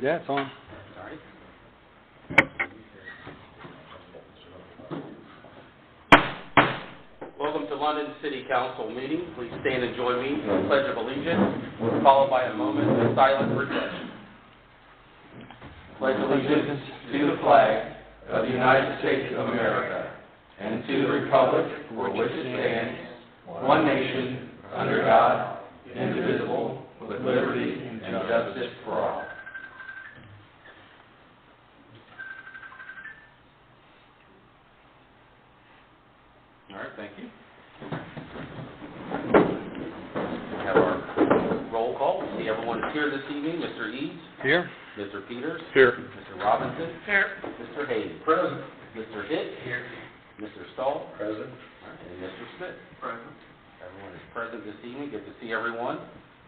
Yeah, it's on. All right. Welcome to London City Council meeting. Please stand and join me in the Pledge of Allegiance, followed by a moment of silent reflection. Pledge allegiance to the flag of the United States of America and to the republic for which it stands, one nation, under God, indivisible, with liberty and justice for all. All right, thank you. We have our roll call. We see everyone is here this evening. Mr. Eads. Here. Mr. Peters. Here. Mr. Robinson. Here. Mr. Hayden. Present. Mr. Hitt. Here. Mr. Stahl. Present. And Mr. Smith. Present. Everyone is present this evening. Good to see everyone.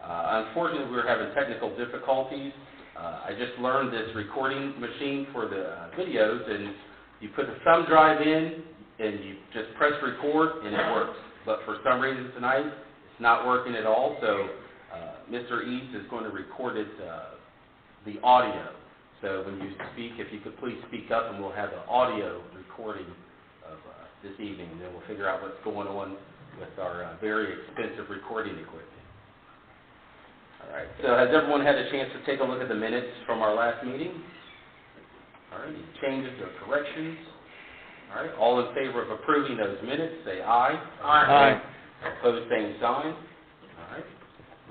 Unfortunately, we're having technical difficulties. I just learned this recording machine for the videos, and you put the thumb drive in, and you just press record, and it works. But for some reason tonight, it's not working at all, so Mr. Eads is going to record it, the audio. So when you speak, if you could please speak up, and we'll have an audio recording of this evening, and then we'll figure out what's going on with our very expensive recording equipment. All right, so has everyone had a chance to take a look at the minutes from our last meeting? All right, any changes or corrections? All right, all in favor of approving those minutes, say aye. Aye. Opposed, same sign. All right,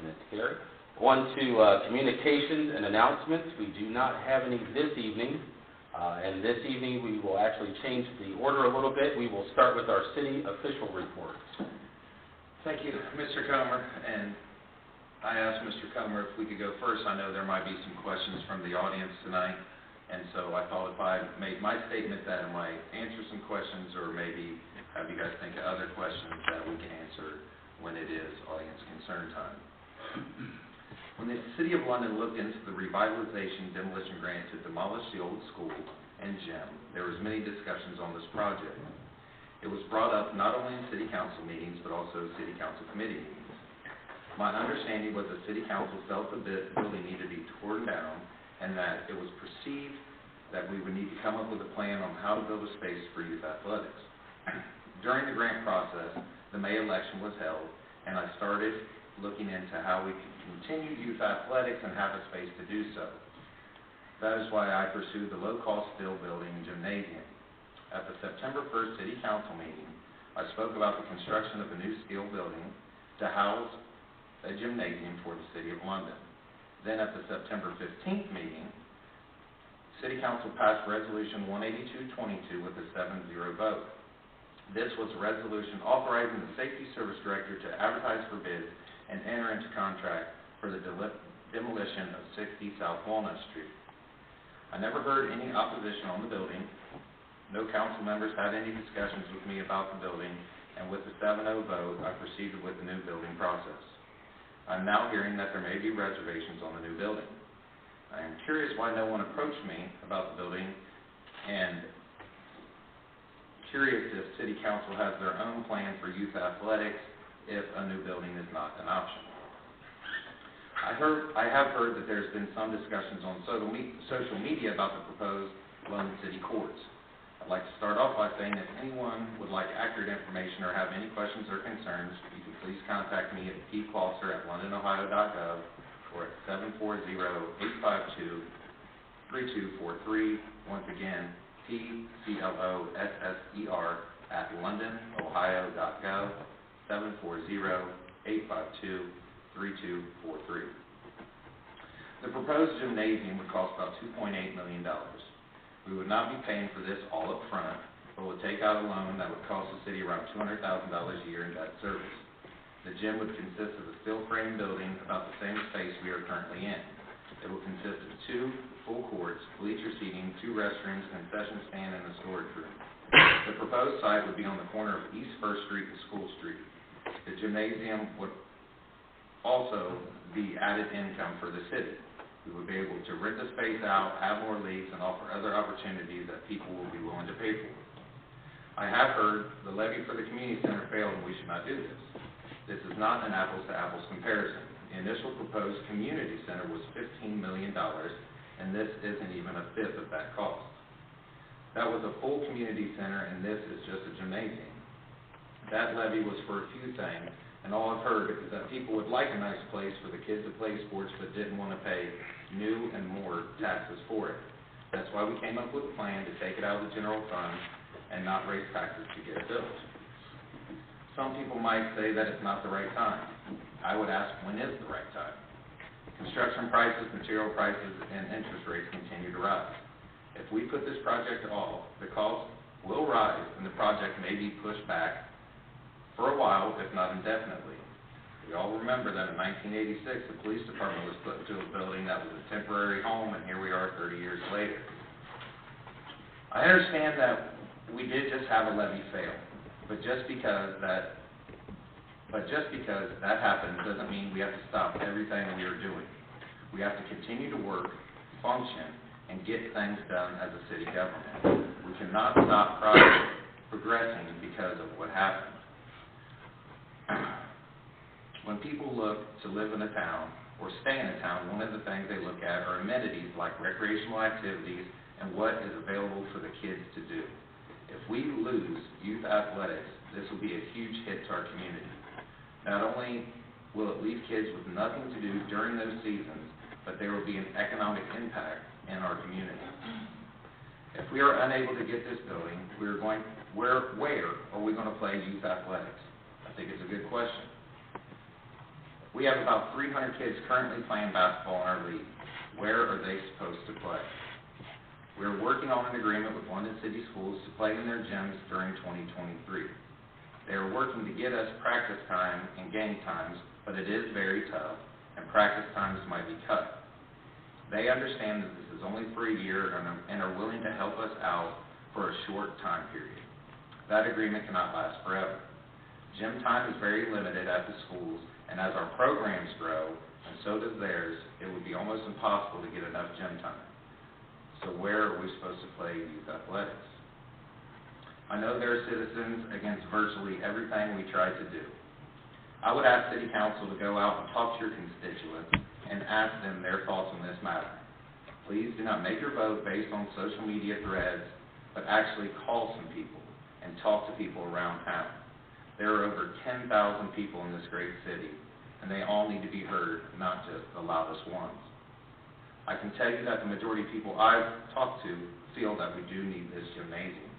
minutes carried. On to communications and announcements. We do not have any this evening. And this evening we will actually change the order a little bit. We will start with our city official reports. Thank you, Mr. Comer. And I asked Mr. Comer if we could go first. I know there might be some questions from the audience tonight. And so I thought if I made my statement that it might answer some questions, or maybe have you guys think of other questions that we can answer when it is audience concern time. When the City of London looked into the revitalization demolition grant to demolish the old school and gym, there was many discussions on this project. It was brought up not only in City Council meetings, but also City Council committee meetings. My understanding was the City Council felt the building needed to be torn down, and that it was perceived that we would need to come up with a plan on how to build a space for youth athletics. During the grant process, the May election was held, and I started looking into how we could continue youth athletics and have a space to do so. That is why I pursued the low-cost steel building and gymnasium. At the September 1st City Council meeting, I spoke about the construction of a new steel building to house a gymnasium for the City of London. Then at the September 15th meeting, City Council passed Resolution 18222 with a 7-0 vote. This was a resolution authorizing the Safety Service Director to advertise for bids and enter into contract for the demolition of 60 South Walnut Street. I never heard any opposition on the building. No council members had any discussions with me about the building, and with the 7-0 vote, I proceeded with the new building process. I'm now hearing that there may be reservations on the new building. I am curious why no one approached me about the building, and curious if City Council has their own plan for youth athletics if a new building is not an option. I have heard that there's been some discussions on social media about the proposed London City Courts. I'd like to start off by saying if anyone would like accurate information or have any questions or concerns, you can please contact me at pclosser@londonohio.gov or at 740-852-3243. Once again, pclosser@londonohio.gov, 740-852-3243. The proposed gymnasium would cost about $2.8 million. We would not be paying for this all up front, but would take out a loan that would cost the city around $200,000 a year in debt service. The gym would consist of a steel frame building about the same space we are currently in. It will consist of 2 full courts, bleacher seating, 2 restrooms, concession stand, and a storage room. The proposed site would be on the corner of East 1st Street and School Street. The gymnasium would also be added income for the city. We would be able to rent the space out, have more leagues, and offer other opportunities that people will be willing to pay for. I have heard the levy for the community center failed and we should not do this. This is not an apples-to-apples comparison. The initial proposed community center was $15 million, and this isn't even a fifth of that cost. That was a full community center, and this is just a gymnasium. That levy was for a few things, and all I've heard is that people would like a nice place for the kids to play sports but didn't want to pay new and more taxes for it. That's why we came up with a plan to take it out of the general fund and not raise taxes to get it built. Some people might say that it's not the right time. I would ask, when is the right time? Construction prices, material prices, and interest rates continue to rise. If we put this project off, the cost will rise and the project may be pushed back for a while, if not indefinitely. We all remember that in 1986, the police department was put into a building that was a temporary home, and here we are 30 years later. I understand that we did just have a levy fail, but just because that happened doesn't mean we have to stop everything we are doing. We have to continue to work, function, and get things done as a city government. We cannot stop progressing because of what happened. When people look to live in a town or stay in a town, one of the things they look at are amenities like recreational activities and what is available for the kids to do. If we lose youth athletics, this will be a huge hit to our community. Not only will it leave kids with nothing to do during those seasons, but there will be an economic impact in our community. If we are unable to get this building, where are we going to play youth athletics? I think it's a good question. We have about 300 kids currently playing basketball in our league. Where are they supposed to play? We are working on an agreement with London City Schools to play in their gyms during 2023. They are working to get us practice time and game times, but it is very tough, and practice times might be cut. They understand that this is only for a year and are willing to help us out for a short time period. That agreement cannot last forever. Gym time is very limited at the schools, and as our programs grow, and so does theirs, it would be almost impossible to get enough gym time. So where are we supposed to play youth athletics? I know there are citizens against virtually everything we try to do. I would ask City Council to go out and talk to your constituents and ask them their thoughts on this matter. Please do not make your vote based on social media threads, but actually call some people and talk to people around town. There are over 10,000 people in this great city, and they all need to be heard, not just the loudest ones. I can tell you that the majority of people I've talked to feel that we do need this gymnasium.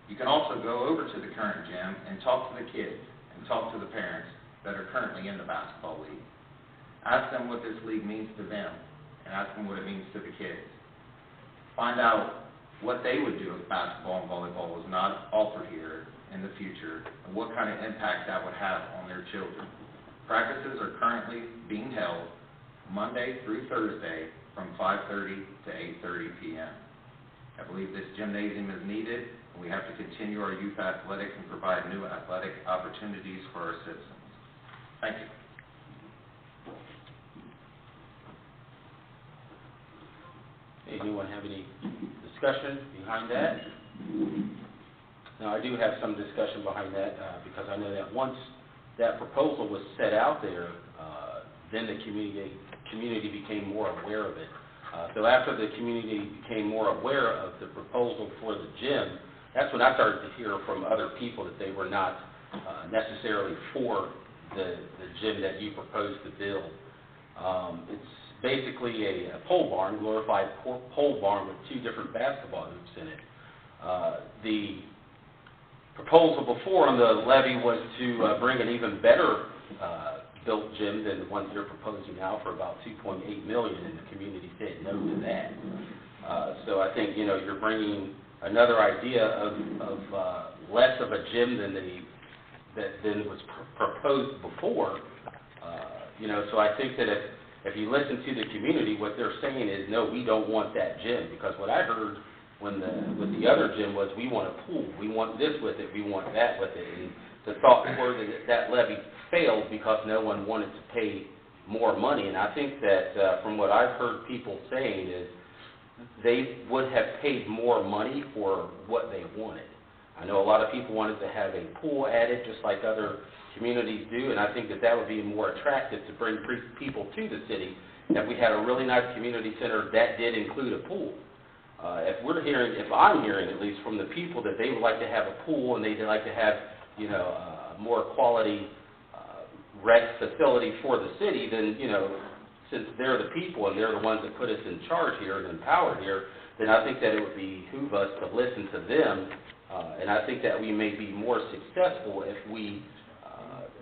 You can also go over to the current gym and talk to the kids and talk to the parents that are currently in the basketball league. Ask them what this league means to them, and ask them what it means to the kids. Find out what they would do if basketball and volleyball was not offered here in the future, and what kind of impact that would have on their children. Practices are currently being held Monday through Thursday from 5:30 to 8:30 p.m. I believe this gymnasium is needed, and we have to continue our youth athletics and provide new athletic opportunities for our citizens. Thank you. Anyone have any discussion behind that? Now, I do have some discussion behind that because I know that once that proposal was set out there, then the community became more aware of it. So after the community became more aware of the proposal for the gym, that's when I started to hear from other people that they were not necessarily for the gym that you proposed to build. It's basically a pole barn, glorified pole barn with two different basketball hoops in it. The proposal before on the levy was to bring an even better built gym than the one you're proposing now for about $2.8 million, and the community said no to that. So I think, you know, you're bringing another idea of less of a gym than was proposed before. You know, so I think that if you listen to the community, what they're saying is, no, we don't want that gym, because what I heard with the other gym was, we want a pool, we want this with it, we want that with it, and the thought were that levy failed because no one wanted to pay more money. And I think that from what I've heard people saying is they would have paid more money for what they wanted. I know a lot of people wanted to have a pool added just like other communities do, and I think that would be more attractive to bring people to the city if we had a really nice community center that did include a pool. If I'm hearing at least from the people that they would like to have a pool and they'd like to have, you know, more quality rec facility for the city, then, you know, since they're the people and they're the ones that put us in charge here and empowered here, then I think that it would behoove us to listen to them, and I think that we may be more successful if we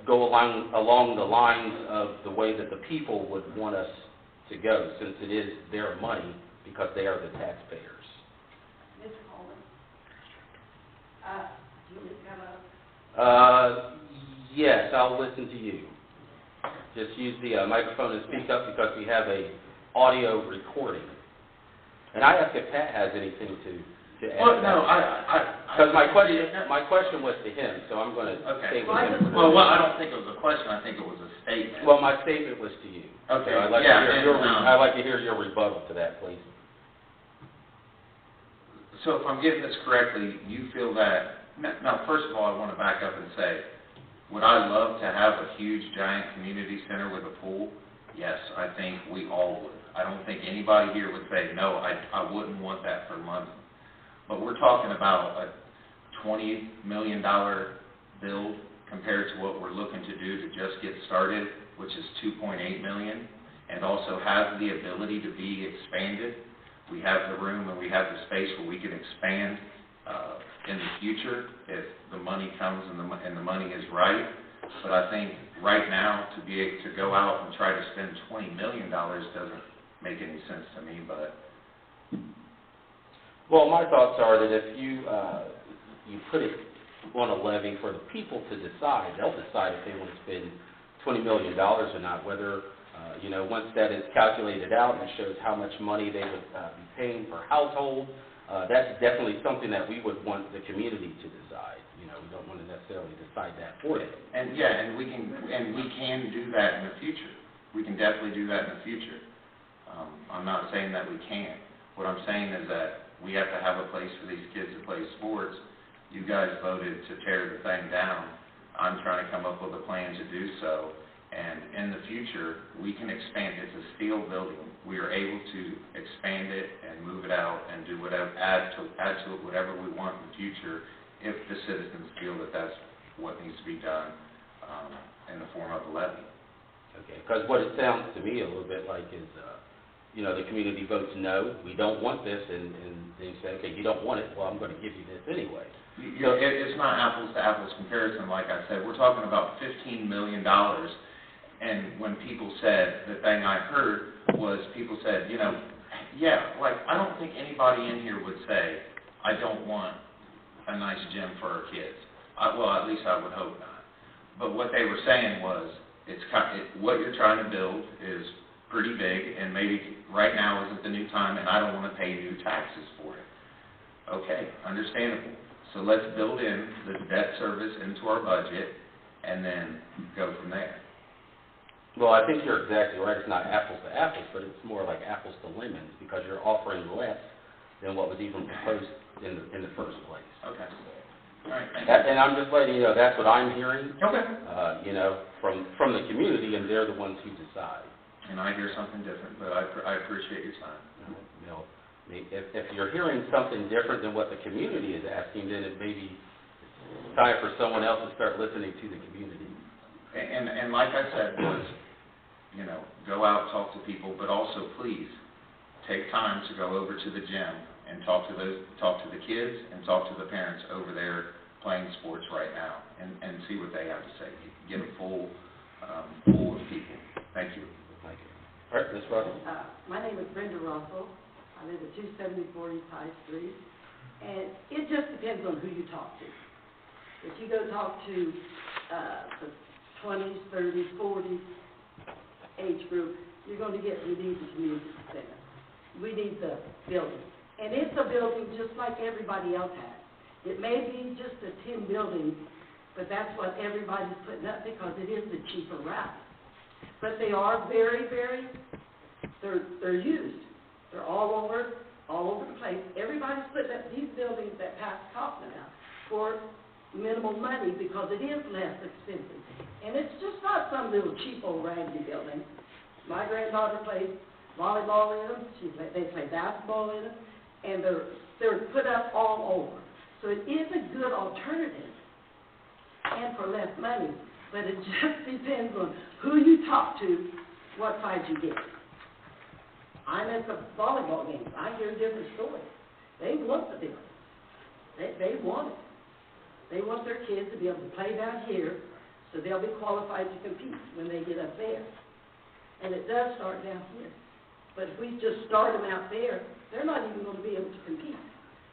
go along the lines of the way that the people would want us to go, since it is their money because they are the taxpayers. Ms. Coleman, do you need to come up? Yes, I'll listen to you. Just use the microphone and speak up because we have a audio recording. And I ask if Pat has anything to add. Well, no, Because my question was to him, so I'm going to stay with him. Well, I don't think it was a question. I think it was a statement. Well, my statement was to you. Okay, So I'd like to hear your rebuttal to that, please. So if I'm getting this correctly, you feel that, now, first of all, I want to back up and say, would I love to have a huge, giant community center with a pool? Yes, I think we all would. I don't think anybody here would say, no, I wouldn't want that for London. But we're talking about a $20 million build compared to what we're looking to do to just get started, which is $2.8 million, and also has the ability to be expanded. We have the room and we have the space where we can expand in the future if the money comes and the money is right. But I think right now to be able to go out and try to spend $20 million doesn't make any sense to me. But well, my thoughts are that if you put it on a levy for the people to decide, they'll decide if they want to spend $20 million or not, whether, once that is calculated out and it shows how much money they would be paying per household, that's definitely something that we would want the community to decide. We don't want to necessarily decide that for them. And we can do that in the future. We can definitely do that in the future. I'm not saying that we can't. What I'm saying is that we have to have a place for these kids to play sports. You guys voted to tear the thing down. I'm trying to come up with a plan to do so. And in the future, we can expand. It's a steel building. We are able to expand it and move it out and do whatever, add to it whatever we want in the future if the citizens feel that that's what needs to be done in the form of a levy. Okay, because what it sounds to me a little bit like is, the community votes no, we don't want this, and they say, okay, you don't want it, well, I'm going to give you this anyway. It's not apples to apples comparison, like I said. We're talking about $15 million. And when people said, the thing I heard was people said, I don't think anybody in here would say, I don't want a nice gym for our kids. At least I would hope not. But what they were saying was, what you're trying to build is pretty big, and maybe right now isn't the new time, and I don't want to pay new taxes for it. Okay, understandable. So let's build in the debt service into our budget, and then go from there. Well, I think you're exactly right. It's not apples to apples, but it's more like apples to lemons because you're offering less than what was even proposed in the first place. Okay. All right. Thank you. And I'm just letting you know that's what I'm hearing. Okay. From the community, and they're the ones who decide. And I hear something different, but I appreciate your time. If you're hearing something different than what the community is asking, then it may be time for someone else to start listening to the community. And like I said, was, go out, talk to people, but also please take time to go over to the gym and talk to the kids and talk to the parents over there playing sports right now and see what they have to say. Get a full pool of people. Thank you. Thank you. All right, Ms. Russell. My name is Brenda Russell. I live at 270 East High Street. And it just depends on who you talk to. If you go talk to the 20s, 30s, 40s age group, you're going to get, we need the community center. We need the building. And it's a building just like everybody else has. It may be just a tin building, but that's what everybody's putting up because it is the cheaper route. But they are very, very, they're used. They're all over the place. Everybody's putting up these buildings that Pat's talking about for minimal money because it is less expensive. And it's just not some little cheap old raggedy building. My granddaughter plays volleyball in them, they play basketball in them, and they're put up all over. So it is a good alternative, and for less money, but it just depends on who you talk to, what side you get. I'm at the volleyball games, I hear different stories. They want the building. They want it. They want their kids to be able to play down here, so they'll be qualified to compete when they get up there. And it does start down here. But if we just start them out there, they're not even going to be able to compete.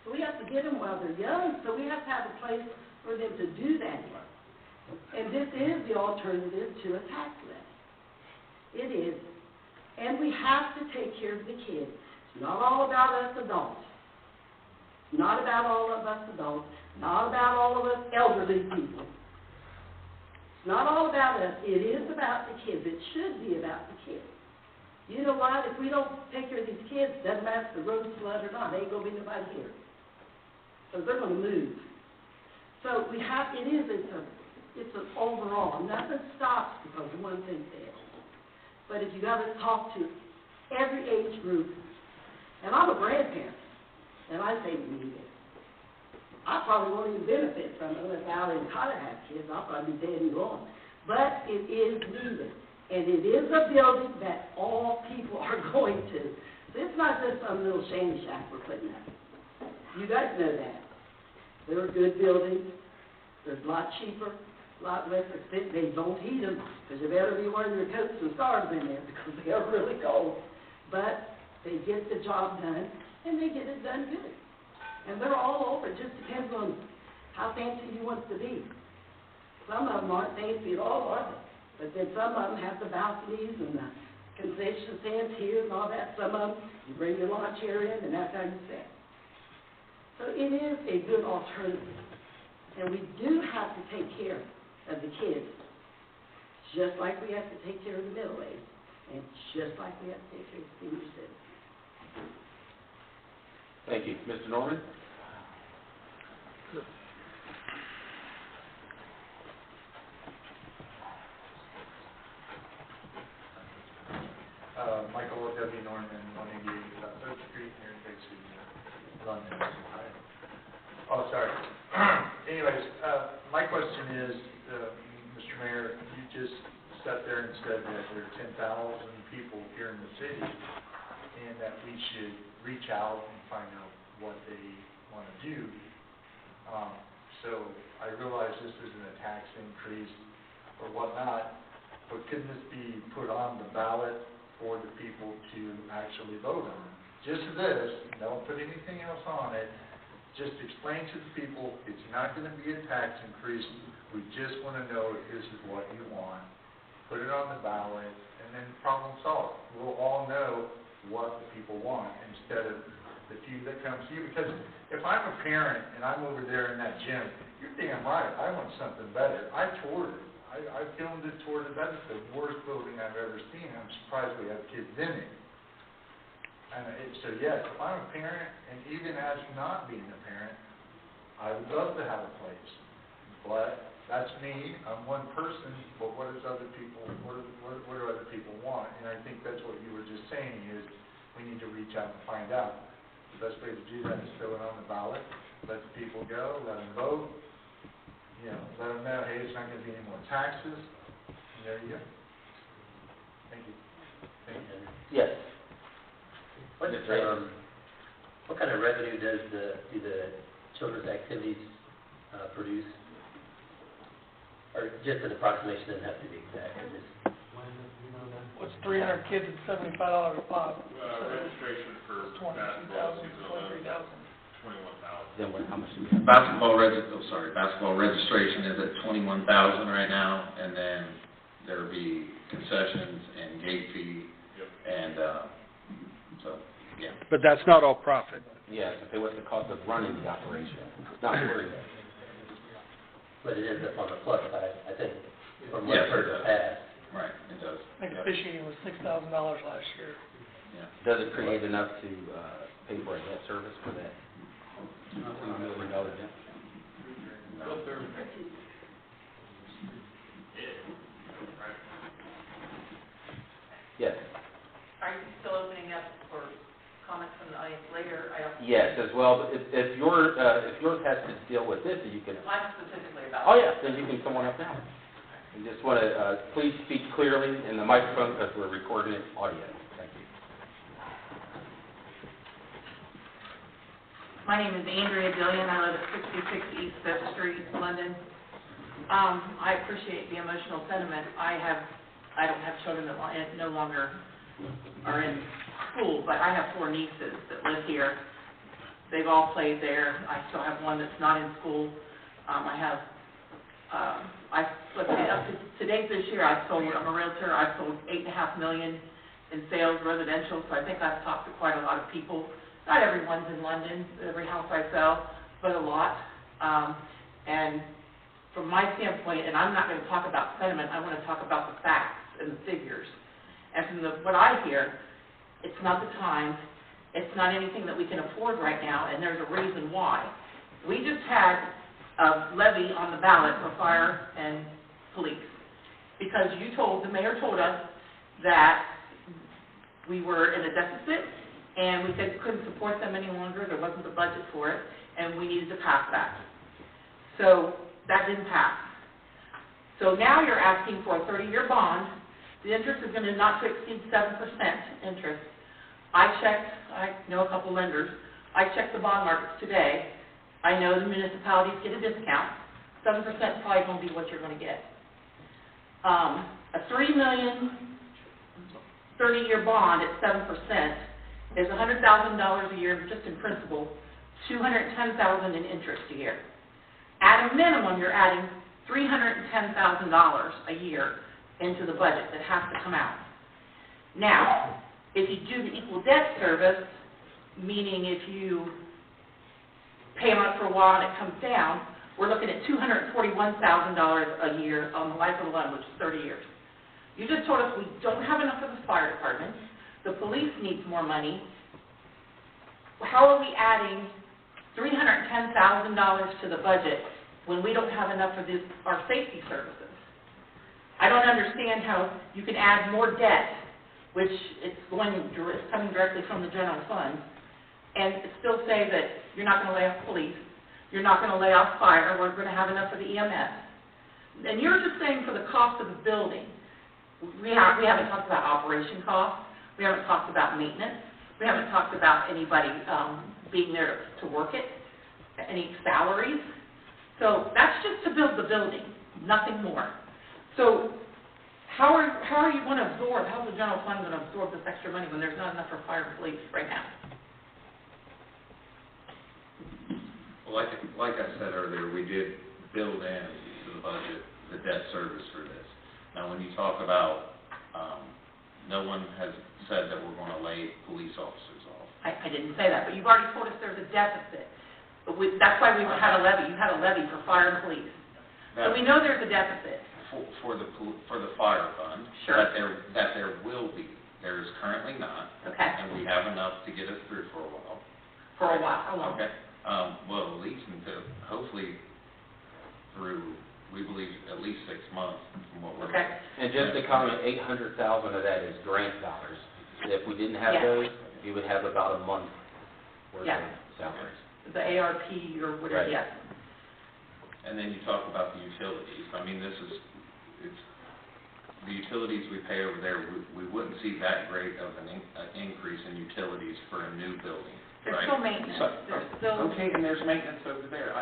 So we have to get them while they're young, so we have to have a place for them to do that in. And this is the alternative to a tax levy. It is. And we have to take care of the kids. It's not all about us adults. It's not about all of us adults. Not about all of us elderly people. It's not all about us. It is about the kids. It should be about the kids. You know what? If we don't take care of these kids, it doesn't matter if the road's flooded or not. There ain't going to be nobody here. So they're going to move. So we have, it's an overall. Nothing stops because one thing fails. But if you got to talk to every age group, and I'm a grandparent, and I say we need it. I probably won't even benefit from it unless Allie and Tyler have kids. I'll probably be dead and gone. But it is needed. And it is a building that all people are going to. So it's not just some little shanty shack we're putting up. You guys know that. They're good buildings. They're a lot cheaper, a lot less expensive. They don't heat them because you better be wearing your coats and scarves in there because they are really cold. But they get the job done, and they get it done good. And they're all over. It just depends on how fancy you want it to be. Some of them aren't fancy at all, are they? But then some of them have the balconies and the concession stands here and all that. Some of them, you bring your lawn chair in, and that's how you sit. So it is a good alternative. And we do have to take care of the kids, just like we have to take care of the middle age, and just like we have to take care of the senior citizens. Thank you. Mr. Norman? Michael W. Norman, 188 3rd Street here in Big City, London, Ohio. Oh, sorry. Anyways, my question is, Mr. Mayor, you just sat there and said that there are 10,000 people here in the city and that we should reach out and find out what they want to do. So I realize this isn't a tax increase or whatnot, but couldn't this be put on the ballot for the people to actually vote on? Just this, don't put anything else on it. Just explain to the people it's not going to be a tax increase. We just want to know if this is what you want. Put it on the ballot, and then problem solved. We'll all know what the people want instead of the few that come to you. Because if I'm a parent and I'm over there in that gym, you're damn right, I want something better. I toured it. I filmed it, toured it. That is the worst building I've ever seen. I'm surprised we have kids in it. And so yes, if I'm a parent, and even as not being a parent, I would love to have a place. But that's me. I'm one person. But what do other people want? And I think that's what you were just saying is we need to reach out and find out. The best way to do that is throw it on the ballot, let the people go, let them vote. You know, let them know, hey, it's not going to be any more taxes. And there you go. Thank you. Thank you. Yes. What kind of revenue do the children's activities produce? Or just an approximation, doesn't have to be exact. What's 300 kids at $75 a pop? Registration for basketball is 23,000. 21,000. Then how much do we have? Basketball registration is at 21,000 right now, and then there'll be concessions and gate fee, and so yeah. But that's not all profit. Yes, okay, what's the cost of running the operation? Not worried. But it ends up on the plus side, I think, from what Yes, I've heard it in the does. past. Right, it does. I think officiating was $6,000 last year. Yeah. Does it create enough to pay for a debt service for that $2 million debt? Yes. Yes, as well, but if yours has to deal with this, then you can, Mine specifically about. oh yeah, then you can come on up now. And just want to, please speak clearly in the microphone because we're recording it audio. Thank you. My name is Andrea Dillion. I live at 66 East Fifth Street, London. I appreciate the emotional sentiment. I don't have children that no longer are in school, but I have 4 nieces that live here. They've all played there. I still have one that's not in school. Let's see, up to date this year, I'm a realtor. I've sold $8.5 million in sales residential, so I think I've talked to quite a lot of people. Not everyone's in London, every house I sell, but a lot. And from my standpoint, and I'm not going to talk about sentiment, I want to talk about the facts and the figures. And from what I hear, it's not the time, it's not anything that we can afford right now, and there's a reason why. We just had a levy on the ballot for fire and police, because the mayor told us that we were in a deficit, and we said we couldn't support them any longer, there wasn't the budget for it, and we needed to pass that. So that didn't pass. So now you're asking for a 30-year bond. The interest is going to not to exceed 7% interest. I know a couple lenders. I checked the bond markets today. I know the municipalities get a discount. 7% is probably going to be what you're going to get. A $3 million 30-year bond at 7% is $100,000 a year just in principal, $210,000 in interest a year. At a minimum, you're adding $310,000 a year into the budget that has to come out. Now, if you do the equal debt service, meaning if you pay on it for a while and it comes down, we're looking at $241,000 a year on the life of the loan, which is 30 years. You just told us we don't have enough for the fire department. The police needs more money. How are we adding $310,000 to the budget when we don't have enough for our safety services? I don't understand how you can add more debt, which it's coming directly from the general fund, and still say that you're not going to lay off police, you're not going to lay off fire, we're going to have enough for the EMS. And you're just saying for the cost of the building. We haven't talked about operation costs, we haven't talked about maintenance, we haven't talked about anybody being there to work it, any salaries. So that's just to build the building, nothing more. So how are you going to absorb, how's the general fund going to absorb this extra money when there's not enough for fire and police right now? Well, like I said earlier, we did build into the budget the debt service for this. Now, when you talk about, no one has said that we're going to lay police officers off. I didn't say that, but you've already told us there's a deficit. That's why we had a levy. You had a levy for fire and police. So we know there's a deficit. For the fire fund. Sure. That there will be. There is currently not. Okay. And we have enough to get us through for a while. For a while. How long? Okay. Well, at least until, hopefully, through, we believe, at least 6 months from what we're. Okay. And just to comment, 800,000 of that is grant dollars. If we didn't have Yes. those, you would have about a month worth Yes. of salaries. The ARP or whatever, Right. yes. And then you talk about the utilities. I mean, it's the utilities we pay over there, we wouldn't see that great of an increase in utilities for a new building, There's right? still maintenance. There's still. Okay, and there's maintenance over there.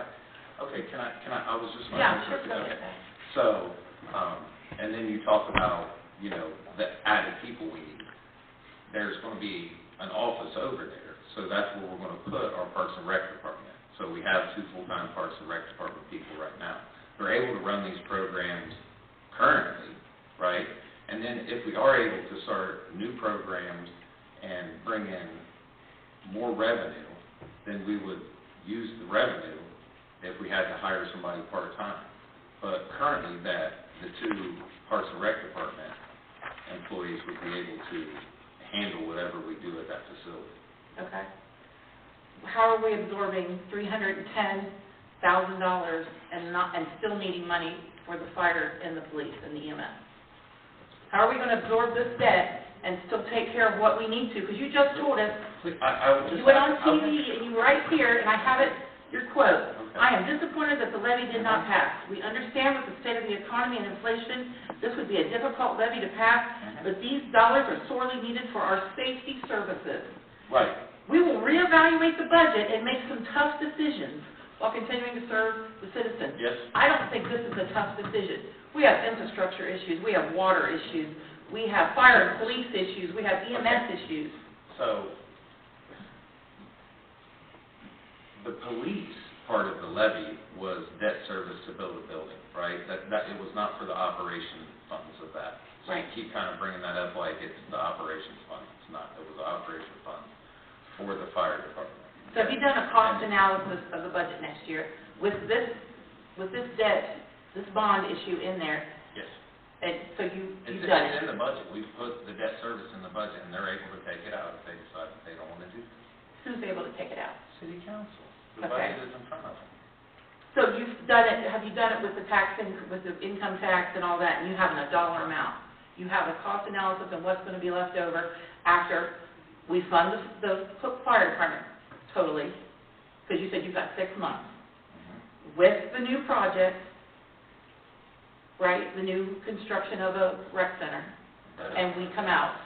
Can I was just. Yeah, sure. Okay. So, and then you talk about, the added people we need. There's going to be an office over there, so that's where we're going to put our Parks and Rec department. So we have 2 full-time Parks and Rec department people right now. They're able to run these programs currently, right? And then if we are able to start new programs and bring in more revenue, then we would use the revenue if we had to hire somebody part-time. But currently the 2 Parks and Rec department employees would be able to handle whatever we do at that facility. Okay. How are we absorbing $310,000 and still needing money for the fire and the police and the EMS? How are we going to absorb this debt and still take care of what we need to, because you just told us, I would just. you went on TV and you were right here, and I have it, your quote. Okay. I am disappointed that the levy did not pass. We understand with the state of the economy and inflation, this would be a difficult levy to pass, but these dollars are sorely needed for our safety services. Right. We will reevaluate the budget and make some tough decisions while continuing to serve the citizens. Yes. I don't think this is a tough decision. We have infrastructure issues, we have water issues, we have fire and police issues, we have EMS issues. So, the police part of the levy was debt service to build a building, right? That it was not for the operation funds of that. So you Right. keep kind of bringing that up like it's the operations fund. It's not, it was the operation fund for the fire department. So have you done a cost analysis of the budget next year? With this debt, this bond issue in there, Yes. and so you've It's done in it? the budget. We put the debt service in the budget, and they're able to take it out if they decide that they don't want to do it. Who's able to take it out? City council. The Okay. budget is in front of them. So you've done it, have you done it with the with the income tax and all that, and you have a dollar amount? You have a cost analysis and what's gonna be left over after we fund the fire department totally, because you said you've got 6 months. With the new project, right, the new construction of a rec center, and we come out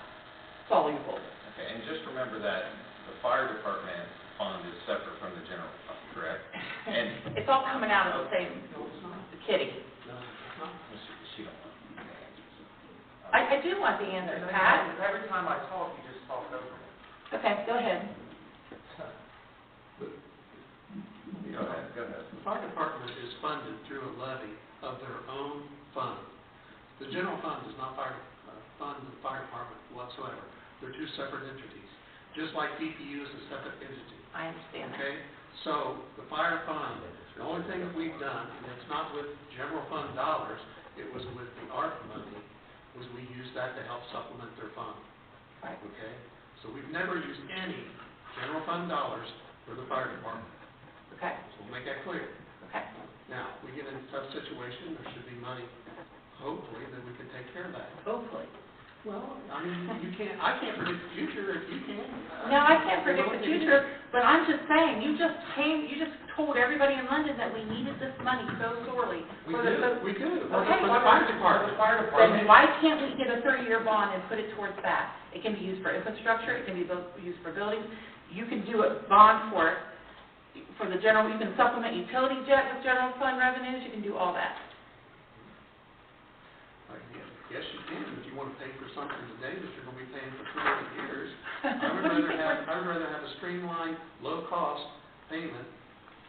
soluble. Okay, and just remember that the fire department fund is separate from the general fund, correct? And It's all coming out of the same, the kitty. she don't want I do want the answer, Pat. Every time I talk, you just talk over me. Okay, go ahead. Go ahead, go ahead. The fire department is funded through a levy of their own fund. The general fund does not fund the fire department whatsoever. They're two separate entities, just like DPU is a separate entity, I understand that. okay? So the fire fund, the only thing that we've done, and it's not with general fund dollars, it was with the ARP money, was we used that to help supplement their fund, Right. okay? So we've never used any general fund dollars for the fire department. Okay, So we'll make that clear. okay. Now, we get in a tough situation, there should be money, hopefully, that we can take care of that. Hopefully. Well, I mean, I can't predict the future if you can. No, I can't predict the future, but I'm just saying, you just told everybody in London that we needed this money so sorely. We for the- do, we do. Okay, For the fire department. Then why can't we get a 30-year bond and put it towards that? It can be used for infrastructure, it can be used for buildings. You can do a bond for it, for the general, you can supplement utility jet with general fund revenues, you can do all that. Yes, you can, if you want to pay for something today that you're going to be paying for 300 years. I would rather have a streamlined, low-cost payment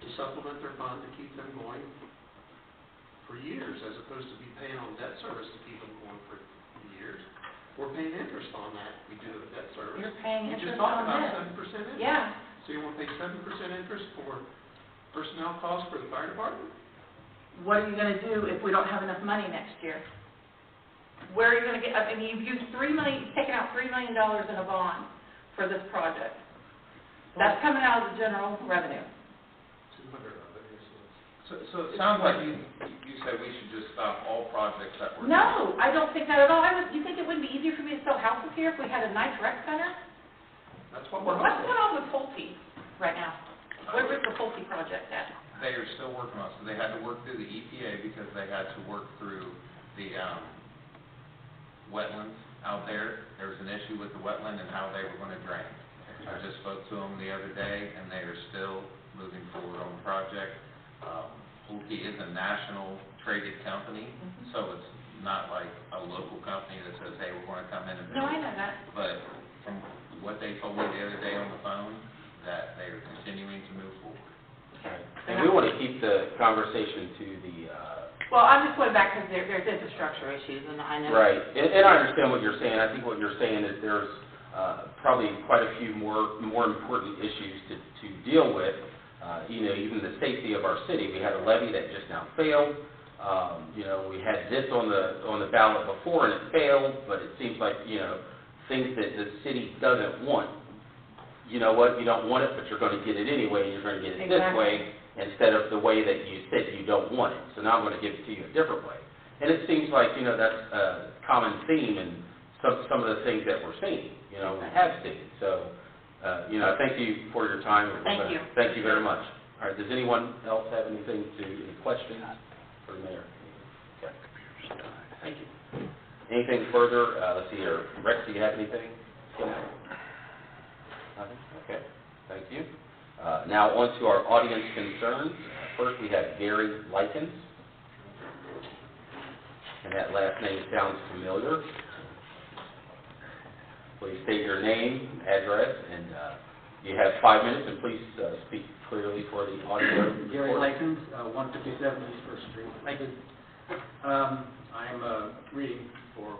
to supplement their fund to keep them going for years, as opposed to be paying on debt service to keep them going for years. We're paying interest on that, we do a debt service. You're paying We interest just talked on about this. 7% interest. Yeah. So you want to pay 7% interest for personnel costs for the fire department? What are you gonna do if we don't have enough money next year? Where are you gonna get, I mean, you've used you've taken out $3 million in a bond for this project. That's coming out of the general revenue. 200 of it, yes, it is. So it sounds like you said we should just stop all projects that were. No, I don't think that at all. You think it would be easier for me to sell houses here if we had a nice rec center? That's what we're What's hoping. going on with Pulte right now? Where is the Pulte project at? They are still working on it, so they had to work through the EPA because they had to work through the, wetlands out there. There was an issue with the wetland and how they were gonna drain. I just spoke to them the other day, and they are still moving forward on the project. Pulte is a national traded company, so it's not like a local company that says, hey, we're gonna come in and build. No, I know that. But from what they told me the other day on the phone, that they are continuing to move forward. And we want to keep the conversation to the, Well, I'm just going back because there's infrastructure issues, and I know. right, and I understand what you're saying. I think what you're saying is there's probably quite a few more important issues to deal with. You know, even the safety of our city. We had a levy that just now failed. You know, we had this on the ballot before and it failed, but it seems like, you know, things that the city doesn't want. You know what, you don't want it, but you're going to get it anyway, and you're going to get it this Exactly. way instead of the way that you said you don't want it. So now I'm going to give it to you a different way. And it seems like, you know, that's a common theme in some of the things that we're seeing, have seen. So, thank you for your time. Thank you. Thank you very much. All right, does anyone else have any questions for the mayor? Okay. Thank you. Anything further? Let's see here. Rex, do you have anything? Nothing? Okay, thank you. Now on to our audience concerns. First, we have Gary Likens. And that last name sounds familiar. Please state your name, address, and you have 5 minutes, and please speak clearly for the audio. Gary Likens, 157 East First Street. Thank you. I'm reading for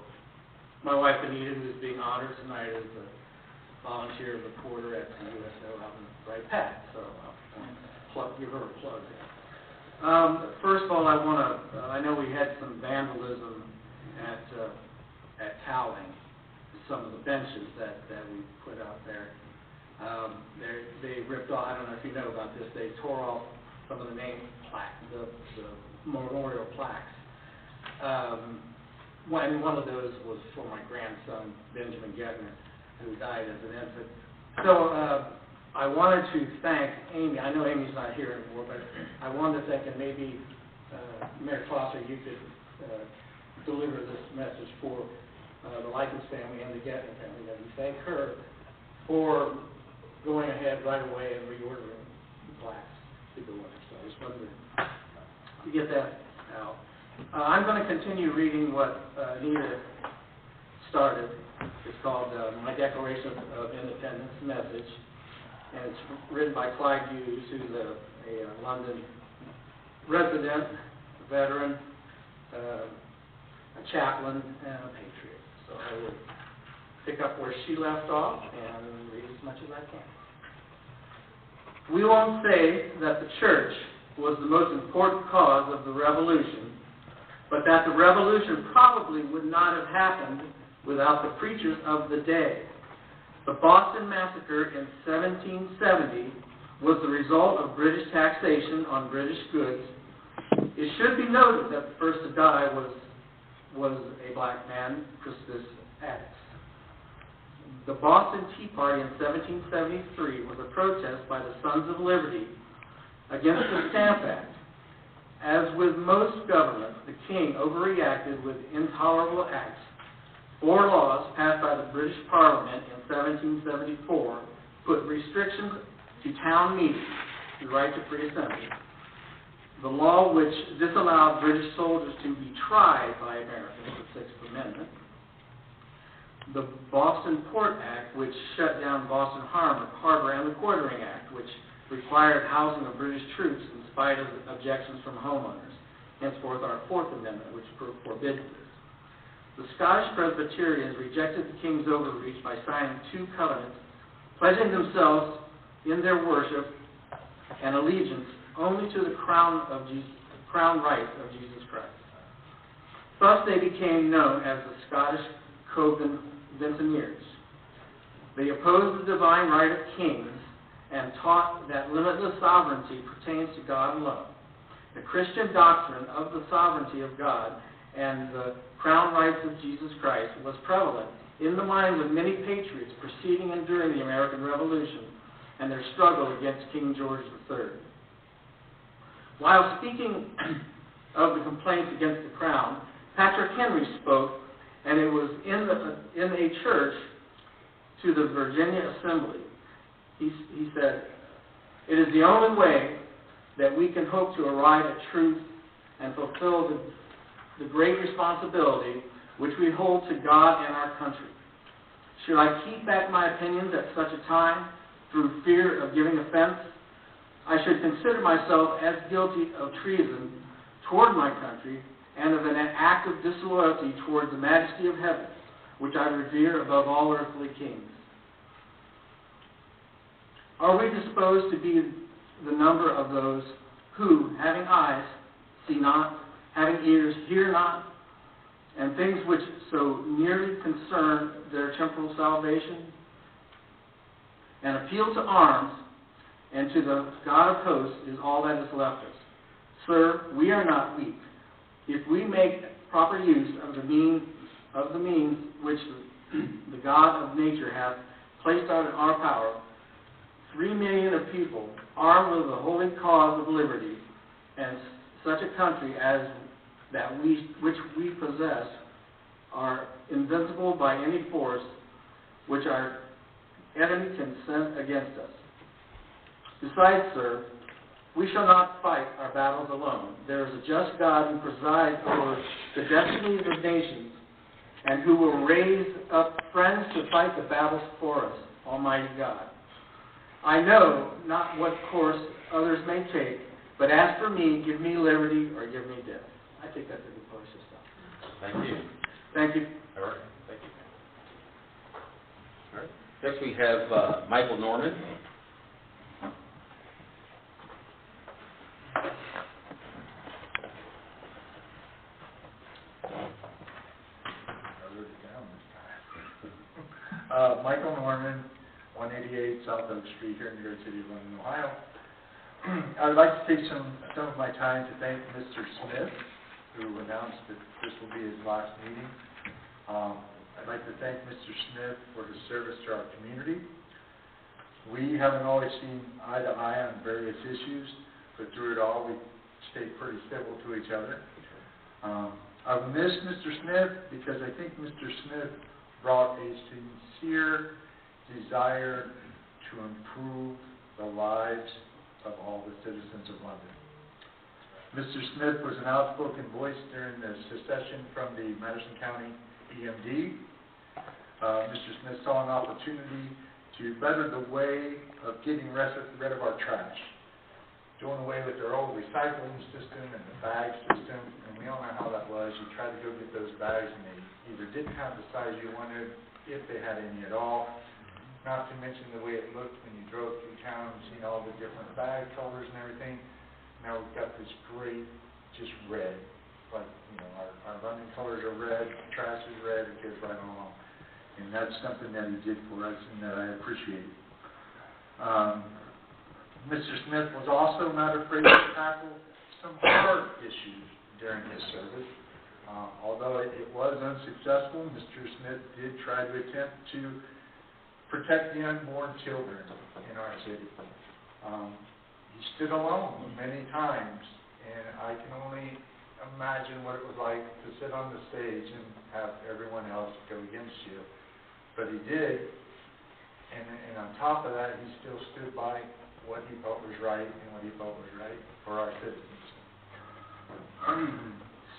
my wife Anita, who is being honored tonight as a volunteer reporter at the USO out in Bright Path, so I'll give her a plug there. First of all, I know we had some vandalism at Cowling, some of the benches that we put out there. They ripped off, I don't know if you know about this, they tore off some of the name plaques, the memorial plaques. One of those was for my grandson, Benjamin Getner, who died as an infant. So I wanted to thank Amy. I know Amy's not here anymore, but I wanted to thank, and maybe Mayor Foster, you could deliver this message for the Likens family and the Getner family, that we thank her for going ahead right away and reordering the plaques to go in. So I just wanted to get that out. I'm going to continue reading what Anita started. It's called My Declaration of Independence Message, and it's written by Clyde Hughes, who's a London resident, a veteran, a chaplain, and a patriot. So I will pick up where she left off and read as much as I can. We won't say that the church was the most important cause of the revolution, but that the revolution probably would not have happened without the preachers of the day. The Boston Massacre in 1770 was the result of British taxation on British goods. It should be noted that the first to die was a black man, Crispus Attucks. The Boston Tea Party in 1773 was a protest by the Sons of Liberty against the Stamp Act. As with most governments, the king overreacted with intolerable acts. 4 laws passed by the British Parliament in 1774 put restrictions to town meetings, the right to free assembly. The law which disallowed British soldiers to be tried by Americans, the Sixth Amendment. The Boston Port Act, which shut down Boston Harbor, and the Quartering Act, which required housing of British troops in spite of objections from homeowners. Henceforth, our Fourth Amendment, which forbids this. The Scottish Presbyterians rejected the king's overreach by signing 2 covenants, pledging themselves in their worship and allegiance only to the crown rights of Jesus Christ. Thus they became known as the Scottish Covenanters. They opposed the divine right of kings and taught that limitless sovereignty pertains to God alone. The Christian doctrine of the sovereignty of God and the crown rights of Jesus Christ was prevalent in the minds of many patriots preceding and during the American Revolution and their struggle against King George III. While speaking of the complaints against the crown, Patrick Henry spoke, and it was in a church to the Virginia Assembly. He said, "It is the only way that we can hope to arrive at truth and fulfill the great responsibility which we hold to God and our country. Should I keep back my opinions at such a time through fear of giving offense? I should consider myself as guilty of treason toward my country and of an act of disloyalty toward the majesty of heaven, which I revere above all earthly kings. Are we disposed to be the number of those who, having eyes, see not, having ears, hear not, and things which so nearly concern their temporal salvation? An appeal to arms and to the God of hosts is all that is left us. Sir, we are not weak. If we make proper use of the means which the God of nature hath placed out in our power 3 million of people armed with the holy cause of liberty, and such a country as that which we possess are invincible by any force which our enemy can send against us. Besides, sir, we shall not fight our battles alone. There is a just God who presides over the destinies of nations, and who will raise up friends to fight the battles for us, Almighty God. I know not what course others may take, but as for me, give me liberty or give me death. I think that's a good place to stop. Thank you. Thank you. All right, thank you. All right. Next we have Michael Norman. Michael Norman, 188 South Oak Street here in the great city of London, Ohio. I would like to take some of my time to thank Mr. Smith, who announced that this will be his last meeting. I'd like to thank Mr. Smith for his service to our community. We haven't always seen eye to eye on various issues, but through it all, we stayed pretty civil to each other. I've missed Mr. Smith because I think Mr. Smith brought a sincere desire to improve the lives of all the citizens of London. Mr. Smith was an outspoken voice during the secession from the Madison County EMD. Mr. Smith saw an opportunity to better the way of getting rid of our trash, doing away with their old recycling system and the bag system, and we all know how that was. You tried to go get those bags and they either didn't have the size you wanted, if they had any at all, not to mention the way it looked when you drove through town and seen all the different bag colors and everything. Now we've got this great, just red, like, our London colors are red, trash is red, it goes right along. And that's something that he did for us and that I appreciate. Mr. Smith was also not afraid to tackle some hard issues during his service. Although it was unsuccessful, Mr. Smith did try to attempt to protect the unborn children in our city. He stood alone many times, and I can only imagine what it was like to sit on the stage and have everyone else go against you. But he did, and on top of that, he still stood by what he felt was right and what he felt was right for our citizens.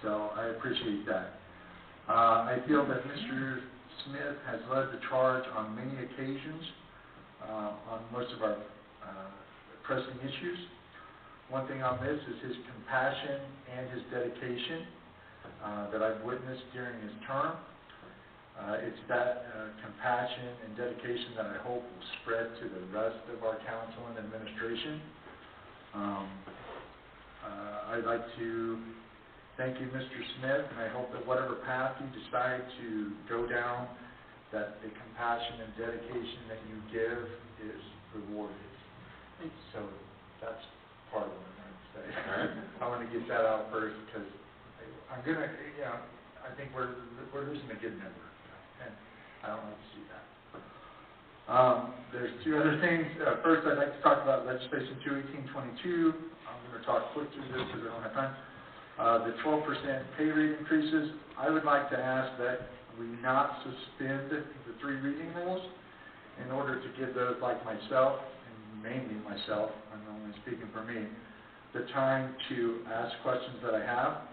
So I appreciate that. I feel that Mr. Smith has led the charge on many occasions on most of our pressing issues. One thing I'll miss is his compassion and his dedication that I've witnessed during his term. It's that compassion and dedication that I hope will spread to the rest of our council and administration. I'd like to thank you, Mr. Smith, and I hope that whatever path you decide to go down, that the compassion and dedication that you give is rewarded. So that's part of what I'm going to say. I want to get that out first because I'm going to, I think we're losing a good member, and I don't like to see that. There's two other things. First, I'd like to talk about legislation 21822. I'm going to talk quick through this because I don't have time. The 12% pay rate increases, I would like to ask that we not suspend the 3 reading rules in order to give those like myself, and mainly myself, I'm only speaking for me, the time to ask questions that I have.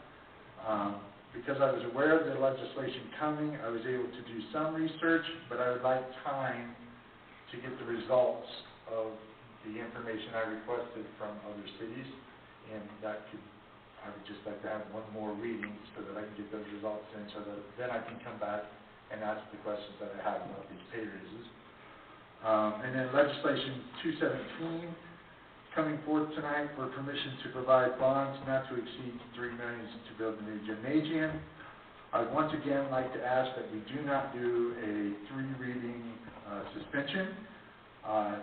Because I was aware of the legislation coming, I was able to do some research, but I would like time to get the results of the information I requested from other cities, and I would just like to have one more reading so that I can get those results in, so that then I can come back and ask the questions that I have about these pay raises. And then legislation 217, coming forth tonight for permission to provide bonds not to exceed $3 million to build a new gymnasium. I would once again like to ask that we do not do a 3-reading suspension.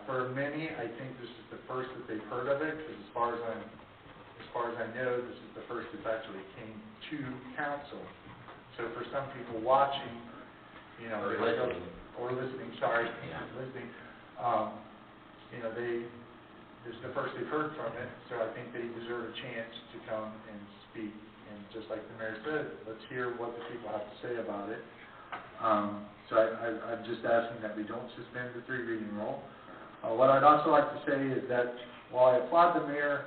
For many, I think this is the first that they've heard of it, because as far as I know, this is the first that actually came to council. So for some people watching, you know. Or they look up- listening. Or listening, sorry, Yeah. listening. You know, this is the first they've heard from it, so I think they deserve a chance to come and speak. And just like the mayor said, let's hear what the people have to say about it. So I'm just asking that we don't suspend the 3 reading rule. What I'd also like to say is that while I applaud the mayor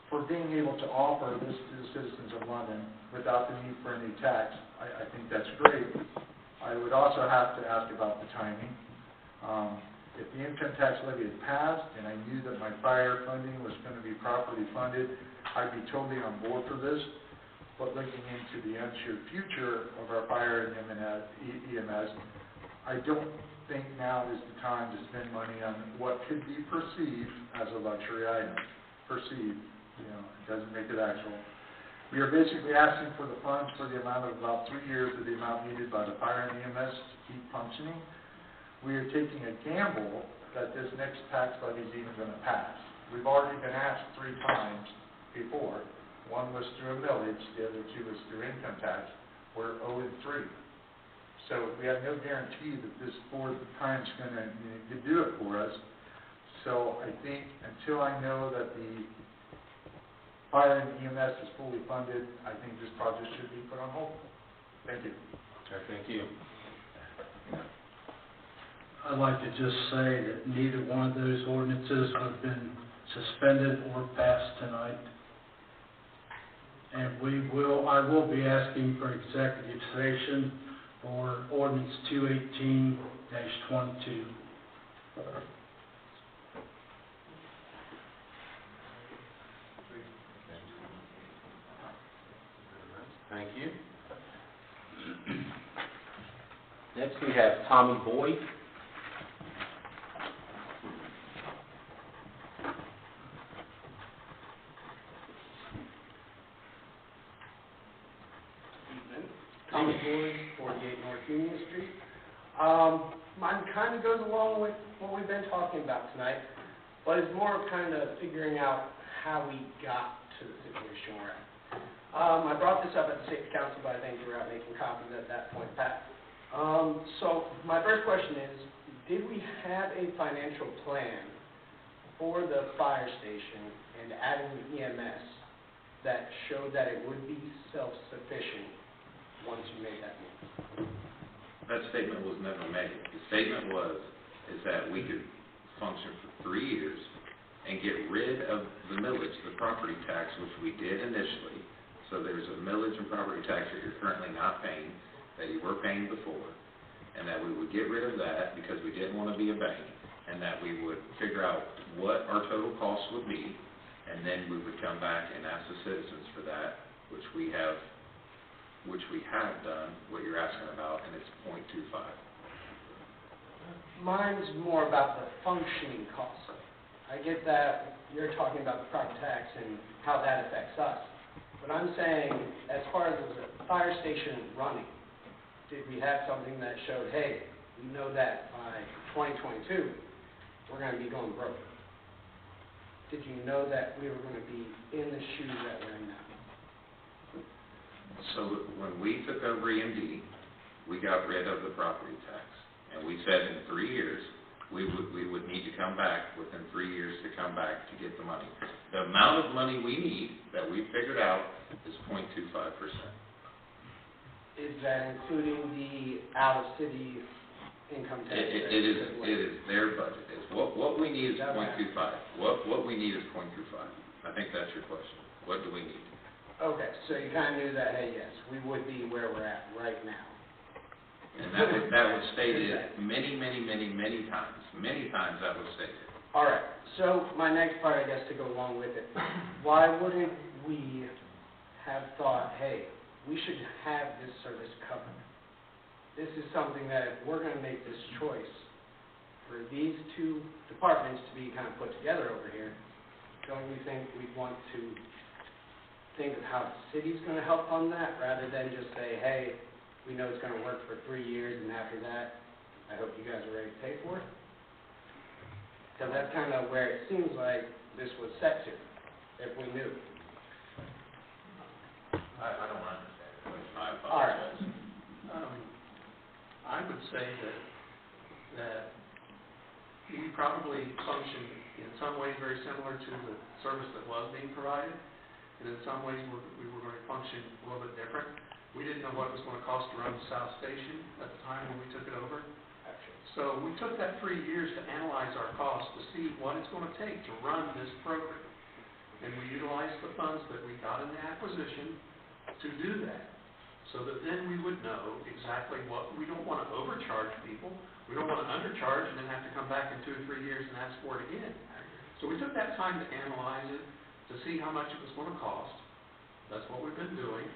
for being able to offer this to the citizens of London without the need for any tax, I think that's great. I would also have to ask about the timing. If the income tax levy had passed and I knew that my fire funding was going to be properly funded, I'd be totally on board for this. But looking into the unsure future of our fire and EMS, I don't think now is the time to spend money on what could be perceived as a luxury item. Perceived, you know, it doesn't make it actual. We are basically asking for the funds for the amount of about 3 years of the amount needed by the fire and EMS to keep functioning. We are taking a gamble that this next tax levy is even going to pass. We've already been asked 3 times before. One was through a millage, the other 2 was through income tax. We're 0-3. So we have no guarantee that this 4th time is going to do it for us. So I think until I know that the fire and EMS is fully funded, I think this project should be put on hold. Thank you. Okay, thank you. I'd like to just say that neither one of those ordinances have been suspended or passed tonight. And I will be asking for executive session for ordinance 218-22. Thank you. Next, we have Tommy Boyd. Tommy Boyd, 48 North Union Street. Mine kind of goes along with what we've been talking about tonight, but it's more of kind of figuring out how we got to the situation we're at. I brought this up at the Safety Council, but I think you were out making copies at that point, Pat. So my first question is, did we have a financial plan for the fire station and adding the EMS that showed that it would be self-sufficient once you made that move? That statement was never made. The statement is that we could function for 3 years and get rid of the millage, the property tax, which we did initially. So there's a millage and property tax that you're currently not paying, that you were paying before, and that we would get rid of that because we didn't want to be a bank, and that we would figure out what our total costs would be, and then we would come back and ask the citizens for that, which we have done, what you're asking about, and it's 0.25. Mine's more about the functioning costs. I get that you're talking about the property tax and how that affects us. But I'm saying, as far as the fire station running, did we have something that showed, hey, we know that by 2022, we're going to be going broke? Did you know that we were going to be in the shoes that we're in now? So when we took over EMD, we got rid of the property tax, and we said in 3 years, we would need to come back within 3 years to come back to get the money. The amount of money we need that we figured out is 0.25%. Is that including the out-of-city income tax? It is their budget. It's what we need is 0.25. What we need is 0.25. I think that's your question. What do we need? Okay, so you kind of knew that, hey, yes, we would be where we're at right now. And that was stated many times. Many times that was stated. All right, so my next part, I guess, to go along with it, why wouldn't we have thought, hey, we should have this service covered? This is something that if we're going to make this choice for these 2 departments to be kind of put together over here, don't you think we'd want to think of how the city's going to help on that rather than just say, hey, we know it's going to work for 3 years, and after that, I hope you guys are ready to pay for it? Because that's kind of where it seems like this was set to, if we knew. I don't understand the question. I All right. apologize. I would say that we probably function in some ways very similar to the service that was being provided, and in some ways we were going to function a little bit different. We didn't know what it was going to cost to run the South Station at the time when we took it over. So we took that 3 years to analyze our costs to see what it's going to take to run this program. And we utilized the funds that we got in the acquisition to do that, so that then we would know exactly what, we don't want to overcharge people, we don't want to undercharge and then have to come back in 2 or 3 years and ask for it again. So we took that time to analyze it, to see how much it was going to cost. That's what we've been doing.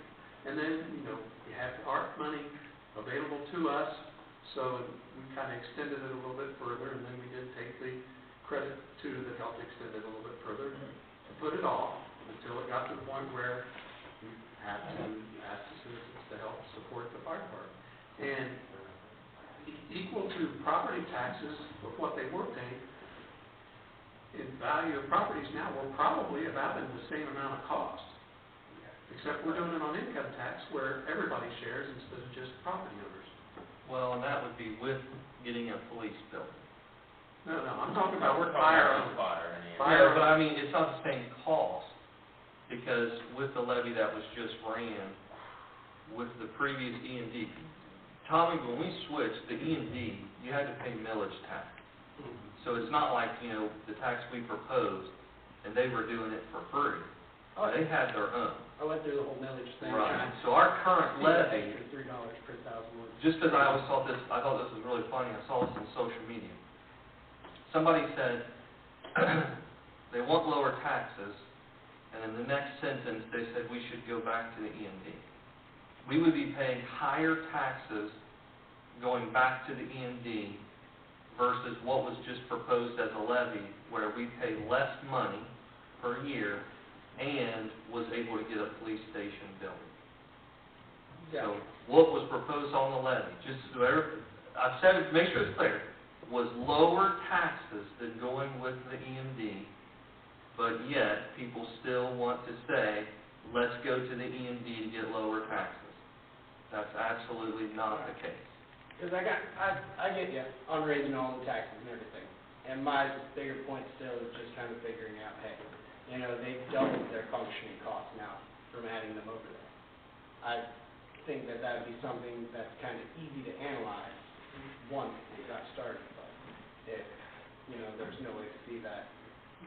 And then, we have ARP money available to us, so we kind of extended it a little bit further, and then we did take the credit too that helped extend it a little bit further, to put it off until it got to the point where we had to ask the citizens to help support the fire department. And equal to property taxes of what they were paying, in value of properties now, we're probably about in the same amount of cost. Except we're doing it on income tax where everybody shares instead of just property owners. Well, and that would be with getting a police building. No, I'm talking about fire owned. Yeah, but I mean, it's not the same cost, because with the levy that was just ran, with the previous E&D, Tommy, when we switched the E&D, you had to pay millage tax. So it's not like, the tax we proposed, and they were doing it for free. They had their own. I went through the whole millage thing. Right. So our current levy, $3 per thousand. just as I always thought this, I thought this was really funny, I saw this on social media. Somebody said, they want lower taxes, and in the next sentence, they said we should go back to the E&D. We would be paying higher taxes going back to the E&D versus what was just proposed as a levy, where we pay less money per year and was able to get a police station built. Yeah. So what was proposed on the levy, just so I've said it, make sure it's clear, was lower taxes than going with the EMD, but yet people still want to say, let's go to the EMD to get lower taxes. That's absolutely not the case. Because I get you on raising all the taxes and everything. And my bigger point still is just kind of figuring out, hey, they've doubled their functioning costs now from adding them over there. I think that would be something that's kind of easy to analyze once it got started. But if, there's no way to see that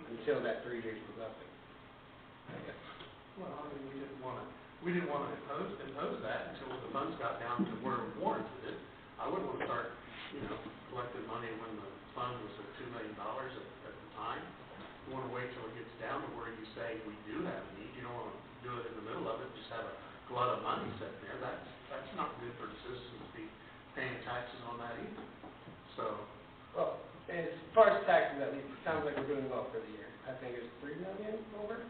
until that 3 years was up. I guess. Well, we didn't want to impose that until the funds got down to where it warranted it. I wouldn't want to start, collecting money when the fund was at $2 million at the time. You want to wait till it gets down to where you say we do have a need. You don't want to do it in the middle of it, just have a glut of money sitting there. That's not good for the citizens to be paying taxes on that either. So. Well, as far as taxes, at least, it sounds like we're doing well for the year. I think it's $3 million over.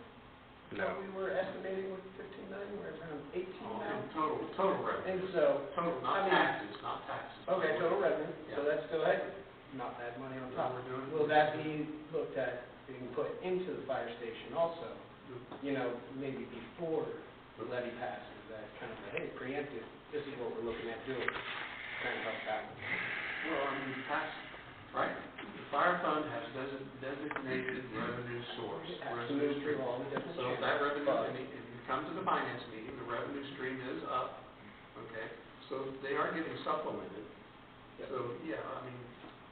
No. What we were estimating with $15 million, we're around $18 now. Total revenue. And so. Not taxes. Okay, total revenue. Yeah. So that's still, not bad money on top. We're doing. Will that be looked at being put into the fire station also, maybe before the levy passes, that kind of, hey, preemptive, this is what we're looking at doing, kind of help out. Well, right, the fire fund has designated revenue source. It has to move through all the different So channels. that revenue, if you come to the finance meeting, the revenue stream is up, okay? So they are getting supplemented. Yep. So,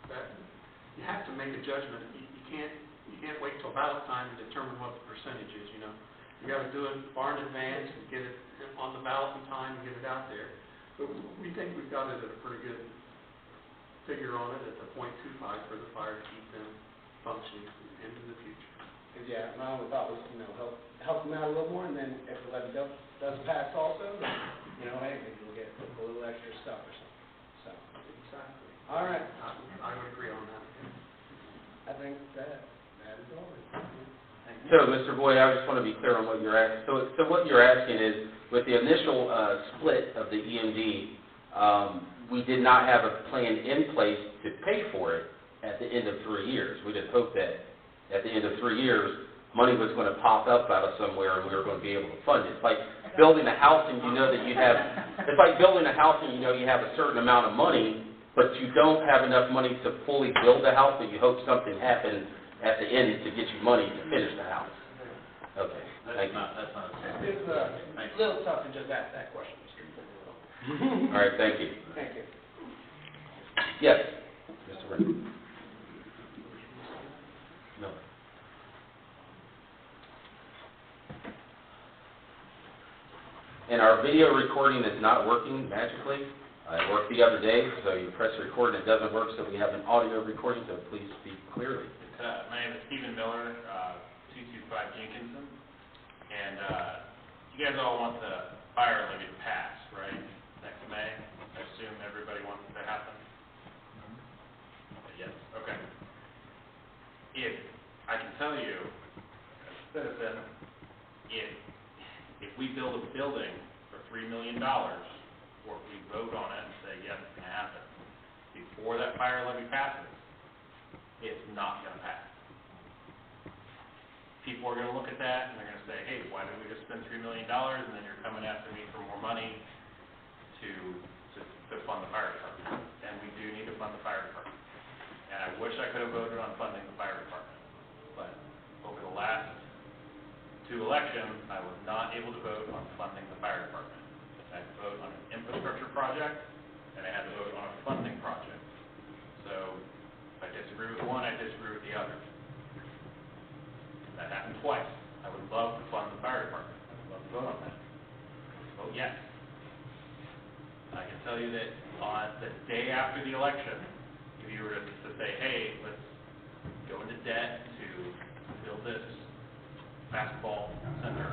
that, you have to make a judgment. You can't wait till ballot time to determine what the percentage is, You gotta do it far in advance and get it on the ballot in time and get it out there. But we think we've got it at a pretty good figure on it at the .25 for the fire to keep them functioning into the future. Because, my only thought was, help them out a little more, and then if the levy does pass also, then, hey, maybe we'll get a little extra stuff or something. So, Exactly. all right. I would agree on that. I think that is all. So, Mr. Boyd, I just want to be clear on what you're asking. So what you're asking is, with the initial split of the EMD, we did not have a plan in place to pay for it at the end of 3 years. We just hoped that at the end of 3 years, money was going to pop up out of somewhere and we were going to be able to fund it. It's like building a house and you know that you have, it's like building a house and you know you have a certain amount of money but you don't have enough money to fully build the house, but you hope something happens at the end to get you money to finish the house. Okay, thank you. That's not okay. It's a little tough to just ask that question, Mr. All right, thank you. Thank you. Yes, Mr. Rick. No. And our video recording is not working magically. It worked the other day, so you press record and it doesn't work, so we have an audio recording, so please speak clearly. My name is Stephen Miller, 225 Jenkinson, and you guys all want the fire levy to pass, right, next May? I assume everybody wants it to happen? Yes, okay. If, I can tell you, as a citizen, if we build a building for $3 million, or if we vote on it and say, yes, it's going to happen, before that fire levy passes, it's not going to pass. People are going to look at that and they're going to say, hey, why did we just spend $3 million and then you're coming after me for more money to fund the fire department? And we do need to fund the fire department. And I wish I could have voted on funding the fire department, but over the last 2 elections, I was not able to vote on funding the fire department. I had to vote on an infrastructure project, and I had to vote on a funding project. So if I disagree with one, I disagree with the other. That happened twice. I would love to fund the fire department. I would love to vote on that. Vote yes. I can tell you that on the day after the election, if you were to say, hey, let's go into debt to build this basketball center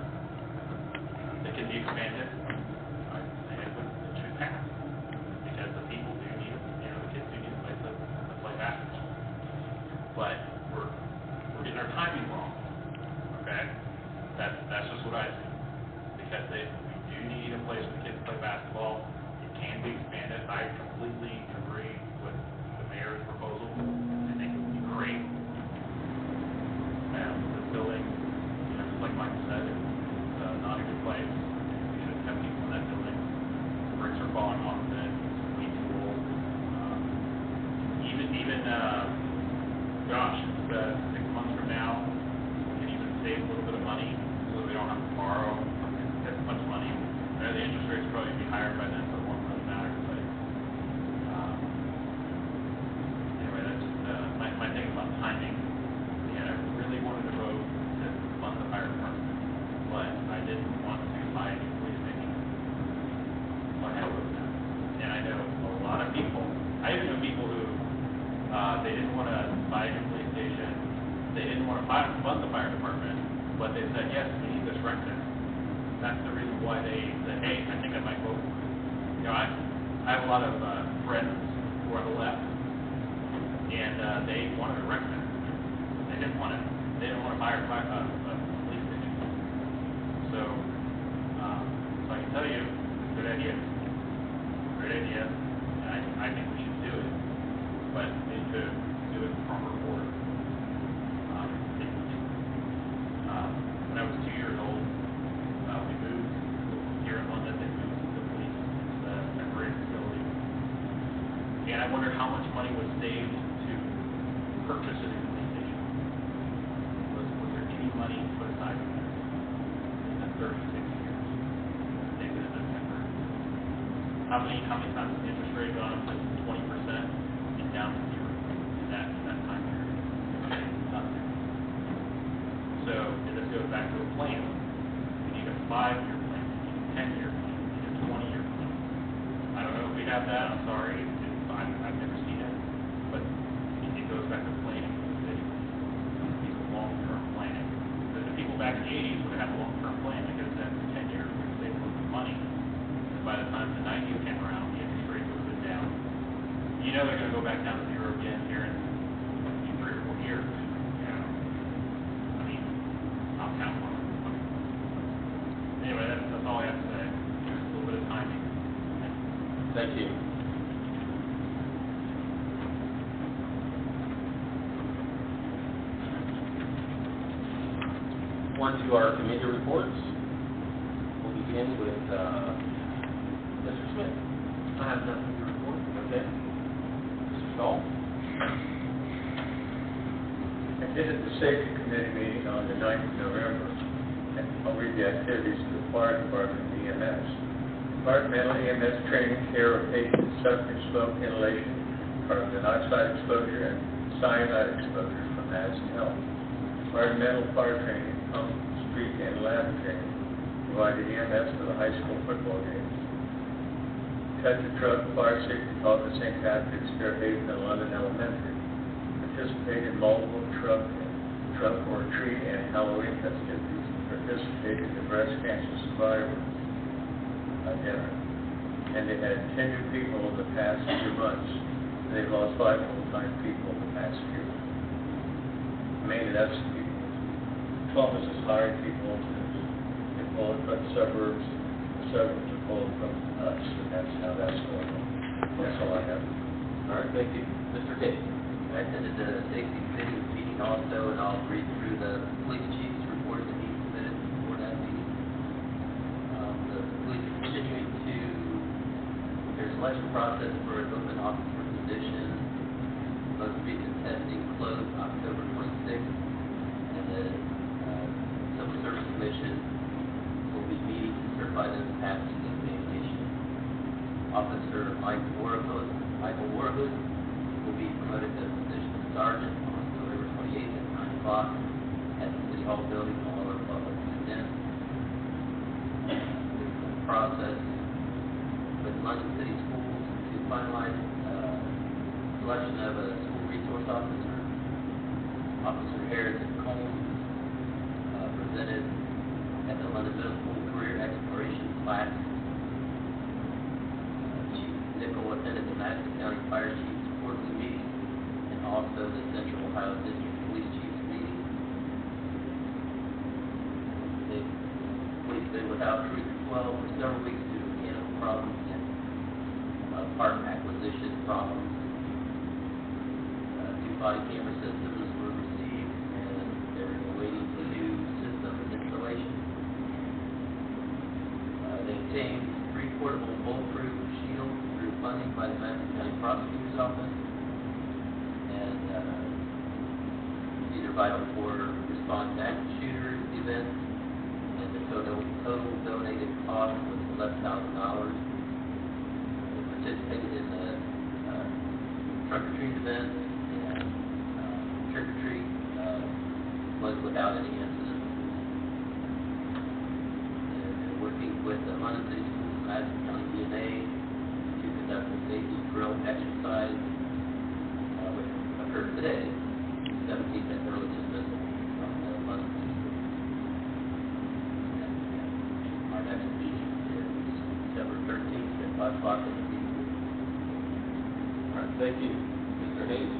that can be expanded, it should pass. Because the people do need, the kids do need a place to play basketball. But we're getting our timing wrong. Okay? That's just what I see. Because we do need a place for the kids to play basketball. It can be expanded. I completely agree with the mayor's proposal. I think it would be great. This building, just like Mike said, it's not a good place. We shouldn't have people in that building. The bricks are falling off of it. It's way too old. Gosh, 6 months from now, we can even save a little bit of money so that we don't have to borrow as much money. The interest rates will probably be higher by then, so it won't really matter. But anyway, that's just my thing about timing. And I really wanted to vote to fund the fire department, but I didn't want to buy any police station. So I had to vote that. And I know a lot of people. I even know people who they didn't want to buy a new police station. They didn't want to fund the fire department, but they said, yes, we need this rec center. That's the reason why they said, hey, I think I might vote for it. I have a lot of friends who are on the left, and they wanted a rec center. They didn't want to buy a police station. So I can tell you, good idea. Great idea. And I think we should do it. But we need to do it in proper order. When I was 2 years old, we moved here in London. They moved the police into the temporary facility. And I wonder how much money was saved to purchase a new police station. Was there any money put aside for that in the 36 years they've been in that temporary? How many times has the interest rate gone up to 20% and down to 0 in that time period? Nothing. So this goes back to a plan. We need a 5-year plan. We need a 10-year plan. We need a 20-year plan. I don't know if we have that. I'm sorry. I've never seen it. But it goes back to planning for the city. It's long-term planning. The people back in the 80s would have had a long-term plan. They could have said for 10 years we're going to save a little bit of money. And by the time the 90s came around, the interest rates would have been down. They're going to go back down to 0 again here in 3 or 4 years. I'll count on it. Anyway, that's all I have to say. Just a little bit of timing. Thank you. On to our committee reports. We'll begin with Mr. Smith. I have nothing to report. Okay. Stahl? I attended the safety committee meeting on the 9th of November, and I'll read the activities for the fire department and EMS. Departmental EMS training, care of patients suffering smoke inhalation, carbon monoxide exposure, and cyanide exposure from Madison Health. Environmental fire training, pump, street, and lab training, provided EMS for the high school football games. Touch a Truck Fire Safety Talk at St. Patrick's, Fairhaven, and London Elementary. Participated in multiple truck or tree and Halloween festivities. Participated in the breast cancer survivor dinner. And they had 10 new people in the past few months. They've lost 5 full-time people in the past year. Mainly that's people. Columbus is hiring people to pull it from the suburbs. The suburbs are pulling from us, and that's how that's going on. That's all I have. All right, thank you. Mr. Gates? I attended the safety committee meeting also, and I'll read through the police chief's report that he submitted before that meeting. The police are continuing to, their selection process for an open officer position. Most recent testing closed October 26th, and the Civil Service Commission will be meeting to certify them as passing the examination. Officer Michael Warhood will be promoted to the position of sergeant on November 28th at 9 o'clock at the City Hall building. All other public attend. This is the process with London City Schools to finalize selection of a school resource officer. Officer Harrison Combs presented at the London Middle School Career Exploration class. Chief Nickel attended the Madison County Fire Chiefs quarterly meeting and also the Central Ohio District Police Chiefs meeting. Police been without Troop 12 for several weeks due to mechanical problems and part acquisition problems. 2 body camera systems were received, and they're waiting for new system installation. They obtained 3 portable bulletproof shields through funding by the Madison County Prosecutor's Office, and these are vital for response to active shooter events, and the total donated cost was $11,000. They participated in the trick-or-treat event, and trick-or-treat was without any incident. And they're working with the London City Schools and Madison County DNA to conduct a safety drill exercise, which occurred today, 17th at early dismissal from the London City Schools. And our next meeting is December 13th at 5 o'clock in the evening. All right, thank you. Mr. Hayes?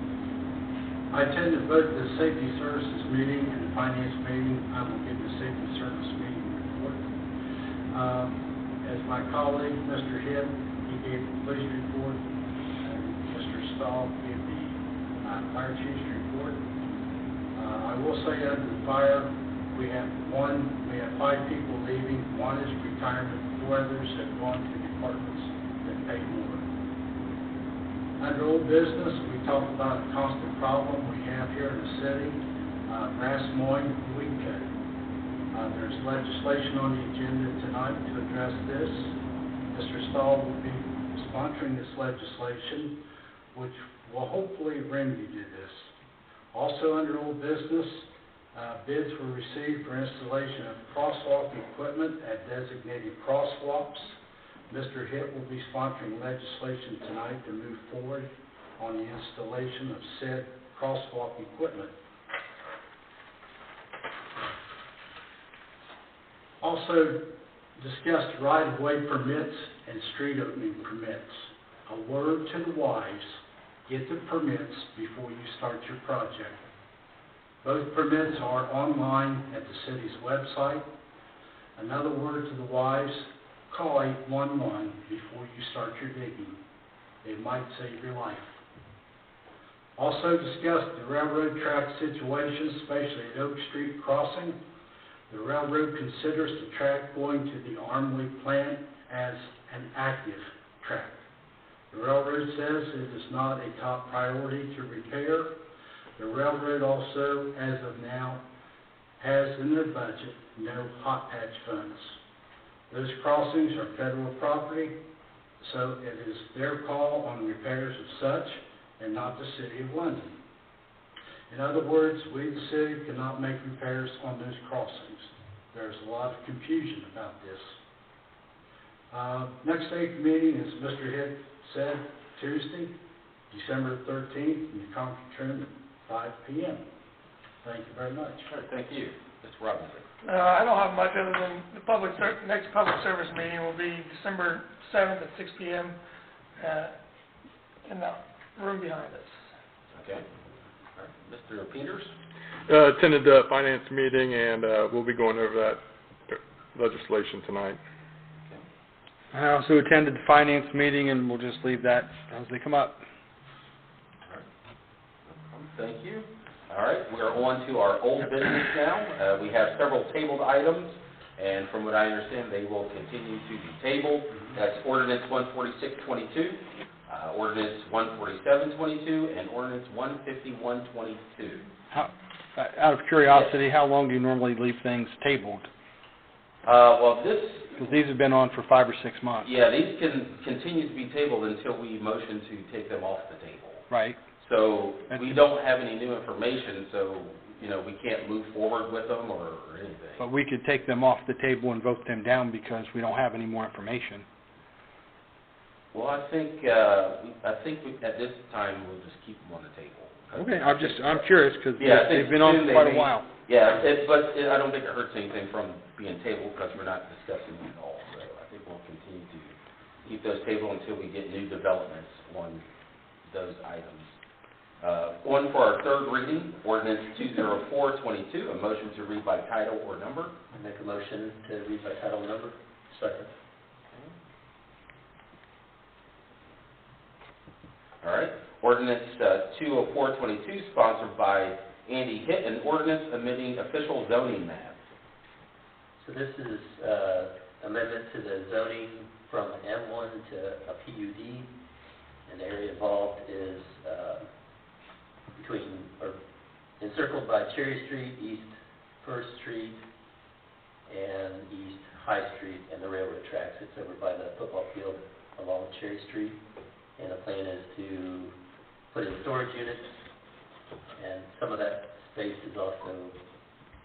I attended both the safety services meeting and the finance meeting. I will give the safety service meeting report. As my colleague, Mr. Hibb, he gave the police report, and Mr. Stahl gave the fire chief's report. I will say under the fire, we have 5 people leaving. 1 is retirement, 4 others have gone to departments that pay more. Under old business, we talked about a constant problem we have here in the city, grass mowing, weed cutting. There's legislation on the agenda tonight to address this. Mr. Stahl will be sponsoring this legislation, which will hopefully remedy this. Also under old business, bids were received for installation of crosswalk equipment at designated crosswalks. Mr. Hitt will be sponsoring legislation tonight to move forward on the installation of said crosswalk equipment. Also discussed right-of-way permits and street opening permits. A word to the wise, get the permits before you start your project. Both permits are online at the city's website. Another word to the wise, call 811 before you start your digging. It might save your life. Also discussed the railroad track situation, especially at Oak Street Crossing. The railroad considers the track going to the Armley plant as an active track. The railroad says it is not a top priority to repair. The railroad also, as of now, has in their budget no hot patch funds. Those crossings are federal property, so it is their call on repairs of such and not the City of London. In other words, we, the city, cannot make repairs on those crossings. There's a lot of confusion about this. Next state meeting, as Mr. Hitt said, Tuesday, December 13th, in the conference room at 5 p.m. Thank you very much. All right, thank you. Mr. Robinson. I don't have much other than the next public service meeting will be December 7th at 6 p.m. In the room behind us. Okay. All right. Mr. Peters? Attended the finance meeting, and we'll be going over that legislation tonight. I also attended the finance meeting, and we'll just leave that as they come up. All right. Thank you. All right, we are on to our old business now. We have several tabled items, and from what I understand, they will continue to be tabled. That's Ordinance 14622, Ordinance 14722, and Ordinance 15122. Out of curiosity, how long do you normally leave things tabled? Well, this... Because these have been on for 5 or 6 months. Yeah, these can continue to be tabled until we motion to take them off the table. Right. So we don't have any new information, so, you know, we can't move forward with them or anything. But we could take them off the table and vote them down because we don't have any more information. Well, I think at this time, we'll just keep them on the table. Okay, I'm curious because Yeah, they've been on for quite a while. Yeah, but I don't think it hurts anything from being tabled because we're not discussing them at all. So I think we'll continue to keep those tabled until we get new developments on those items. On for our third reading, Ordinance 20422, a motion to read by title or number. I make a motion to read by title and number. Second. All right. Ordinance 20422, sponsored by Andy Hitt, an ordinance amending official zoning map. So this is amendment to the zoning from M1 to a PUD, and the area involved is encircled by Cherry Street, East 1st Street, and East High Street, and the railroad tracks. It's over by the football field along Cherry Street, and the plan is to put in storage units, and some of that space is also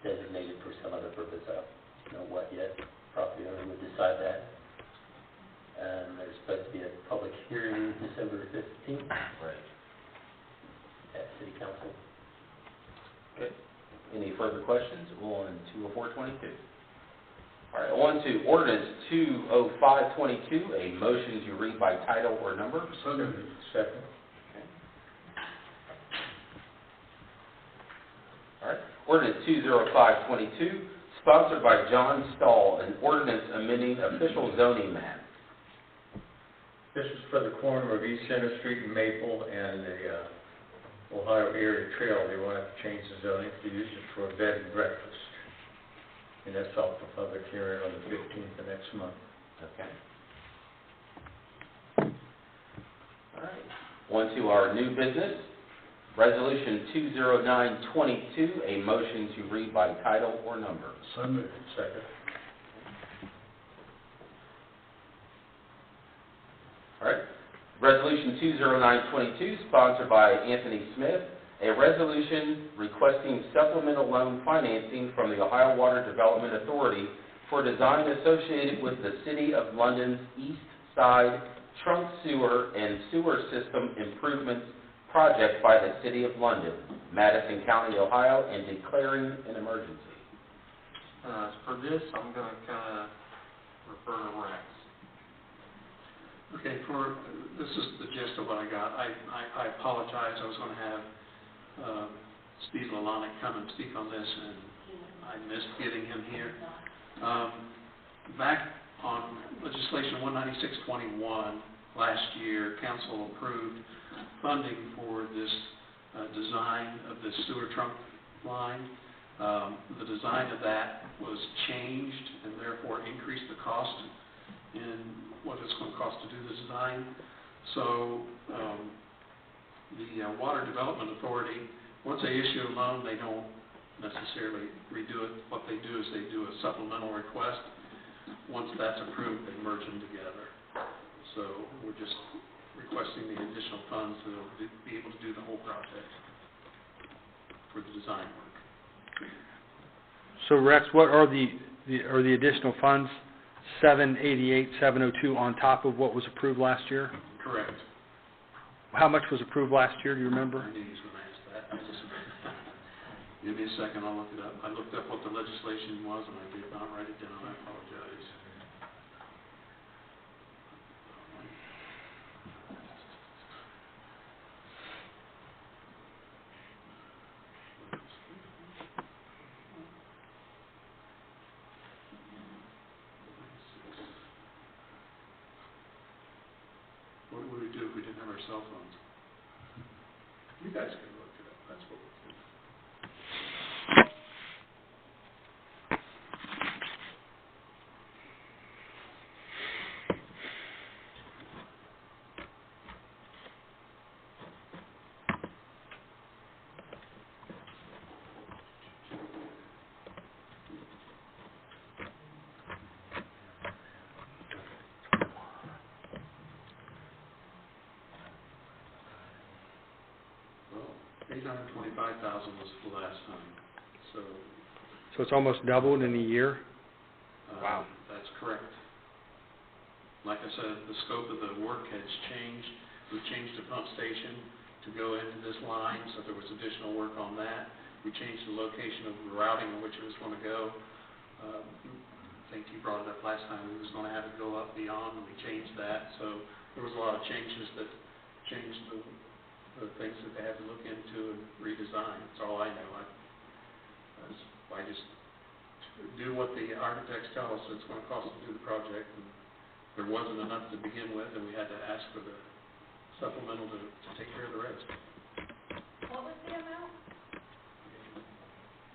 designated for some other purpose. I don't know what yet. Property owner would decide that. And there's supposed to be a public hearing December 15th. Right. At City Council. Okay. Any further questions on 20422? All right, on to Ordinance 20522, a motion to read by title or number. So moved. Second. All right. Ordinance 20522, sponsored by John Stahl, an ordinance amending official zoning map. This is for the corner of East Center Street and Maple and the Ohio Area Trail. They want to change the zoning to use it for a bed and breakfast. And that's off the public hearing on the 15th of next month. Okay. All right. On to our new business, Resolution 20922, a motion to read by title or number. So moved. Second. All right. Resolution 20922, sponsored by Anthony Smith, a resolution requesting supplemental loan financing from the Ohio Water Development Authority for design associated with the City of London's East Side Trunk Sewer and Sewer System Improvements Project by the City of London, Madison County, Ohio, and declaring an emergency. For this, I'm going to kind of refer to Rex. Okay, this is the gist of what I got. I apologize. I was going to have Steve Lalonic come and speak on this, and I missed getting him here. Back on legislation 19621 last year, council approved funding for this design of this sewer trunk line. The design of that was changed and therefore increased the cost in what it's going to cost to do the design. So, the Water Development Authority, once they issue a loan, they don't necessarily redo it. What they do is they do a supplemental request. Once that's approved, they merge them together. So we're just requesting the additional funds to be able to do the whole project for the design work. So Rex, what are the additional funds, 788, 702 on top of what was approved last year? Correct. How much was approved last year, do you remember? I knew you was going to ask that. Give me a second, I'll look it up. I looked up what the legislation was, and I did not write it down. I apologize. What would we do if we didn't have our cell phones? You guys can look it up. That's what we'll do. $825,000 was the last time, so. So it's almost doubled in a year? Wow. That's correct. Like I said, the scope of the work has changed. We changed the pump station to go into this line, so there was additional work on that. We changed the location of the routing in which it was going to go. I think you brought it up last time, we was going to have it go up beyond, and we changed that. So there was a lot of changes that changed the things that they had to look into and redesign. That's all I know. I just do what the architects tell us it's going to cost to do the project. And there wasn't enough to begin with, and we had to ask for the supplemental to take care of the rest. What was the amount?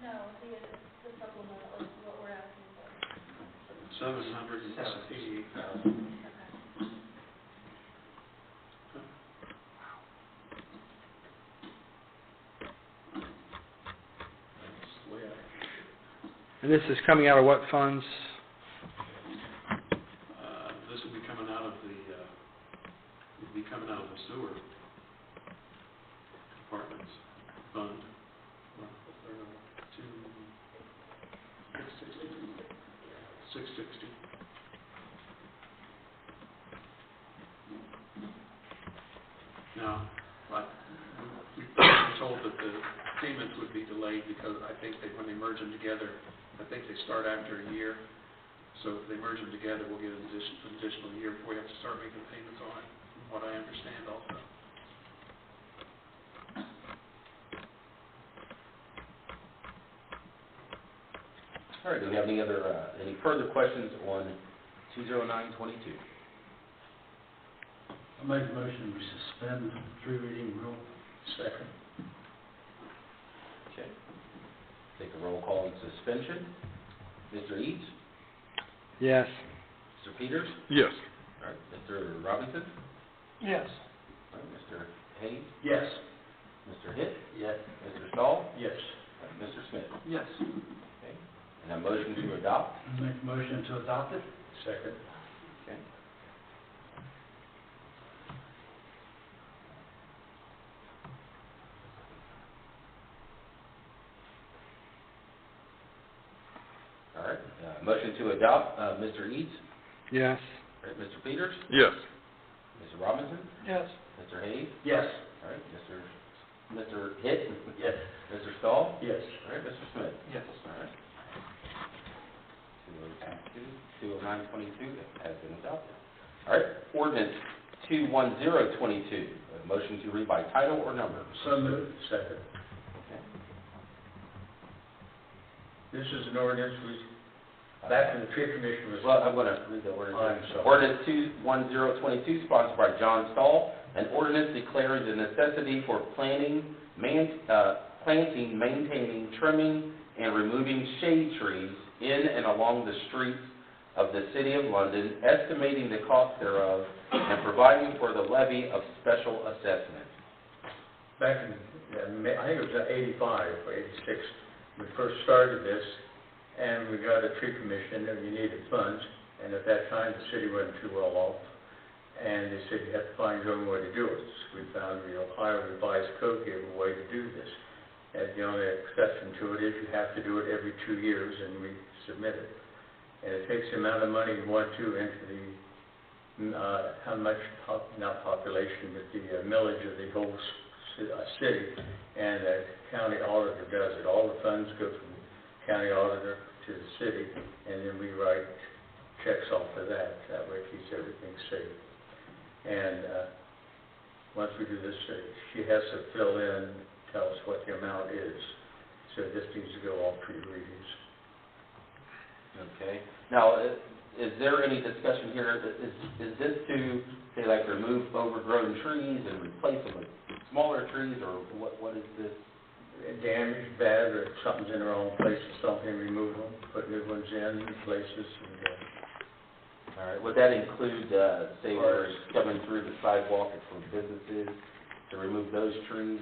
No, the supplemental is what we're asking for. $788,000. And this is coming out of what funds? This will be coming out of the sewer department's fund. 660. Now, we've been told that the payments would be delayed because I think that when they merge them together, I think they start after a year. So if they merge them together, we'll get an additional year before we have to start making payments on it, from what I understand also. All right, do we have any further questions on 20922? I make a motion we suspend the three reading rule. Second. Okay. Take a roll call on suspension. Mr. Eads? Yes. Mr. Peters? Yes. All right, Mr. Robinson? Yes. All right, Mr. Hayes? Yes. Mr. Hitt? Yes. Mr. Stahl? Yes. All right, Mr. Smith? Yes. Okay. And a motion to adopt? Make a motion to adopt it. Second. Okay. All right, motion to adopt, Mr. Eads? Yes. All right, Mr. Peters? Yes. Mr. Robinson? Yes. Mr. Hayes? Yes. All right, Mr. Hitt? Yes. Mr. Stahl? Yes. All right, Mr. Smith? Yes. All right. 20922 has been adopted. All right, ordinance 21022, a motion to read by title or number. So moved. Second. Okay. This is an ordinance back when the tree commission was. Well, I'm going to read the ordinance. I'm sorry. Ordinance 21022, sponsored by John Stahl, an ordinance declaring the necessity for planting, maintaining, trimming, and removing shade trees in and along the streets of the City of London, estimating the cost thereof, and providing for the levy of special assessment. Back in, I think it was 85 or 86, we first started this, and we got a tree commission, and we needed funds, and at that time, the city wasn't too well off, and they said you have to find your own way to do it. So we found the Ohio Revised Code gave a way to do this. And the only exception to it is you have to do it every 2 years, and we submit it. And it takes the amount of money you want to into the, how much, not population, but the millage of the whole city, and the county auditor does it. All the funds go from the county auditor to the city, and then we write checks off of that. That way it keeps everything safe. And once we do this, she has to fill in, tell us what the amount is. So this needs to go all three readings. Okay. Now, is there any discussion here, is this to, say, like remove overgrown trees and replace them with smaller trees, or what is this? Damaged, bad, or something's in the wrong place or something, remove them, put new ones in, places, and All right, would that include, say, where it's coming through the sidewalk for businesses, to remove those trees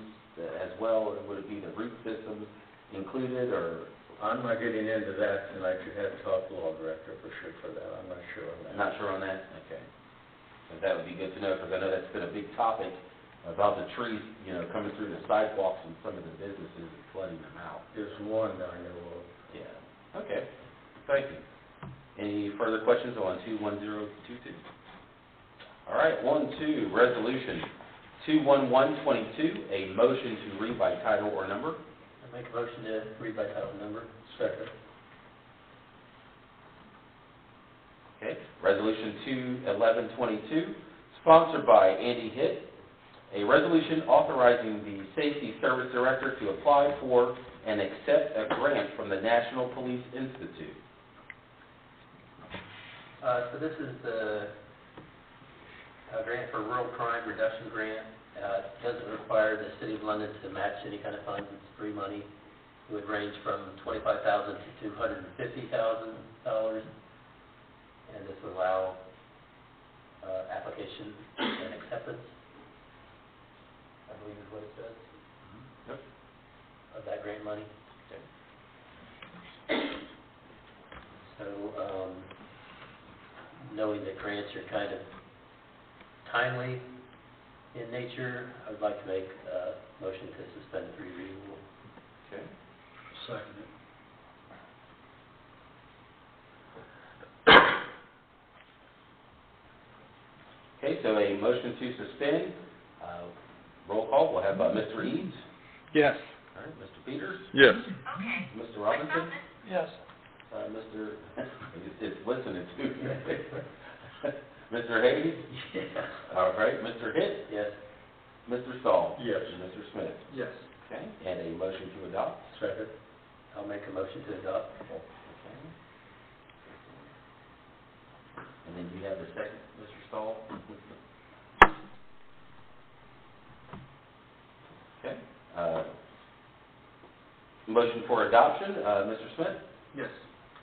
as well? Would it be the root system included, or? I'm not getting into that tonight. You'd have to talk to the law director for sure for that. I'm not sure on that. Not sure on that? Okay. But that would be good to know, because I know that's been a big topic about the trees, you know, coming through the sidewalks and some of the businesses and flooding them out. There's one that I know of. Yeah. Okay. Thank you. Any further questions on 21022? All right, 1-2, Resolution 21122, a motion to read by title or number. I make a motion to read by title and number. Second. Okay, Resolution 21122, sponsored by Andy Hitt, a resolution authorizing the Safety Service Director to apply for and accept a grant from the National Police Institute. So this is the grant for Rural Crime Reduction Grant. It doesn't require the City of London to match any kind of funds. It's free money. It would range from $25,000 to $250,000, and this would allow application and acceptance, I believe is what it says, Yep. of that grant money. Okay. So, knowing that grants are kind of timely in nature, I would like to make a motion to suspend the 3 reading rule. Okay. Second it. Okay, so a motion to suspend. Roll call, we'll have Mr. Eads. Yes. All right, Mr. Peters. Yes. Mr. Robinson. Yes. Mr. It's listening to Mr. Hayes. Yes. All right, Mr. Hitt. Yes. Mr. Stahl. Yes. And Mr. Smith. Yes. Okay, and a motion to adopt. Second. I'll make a motion to adopt. Okay. And then you have the second, Mr. Stahl. Okay. Motion for adoption, Mr. Smith? Yes.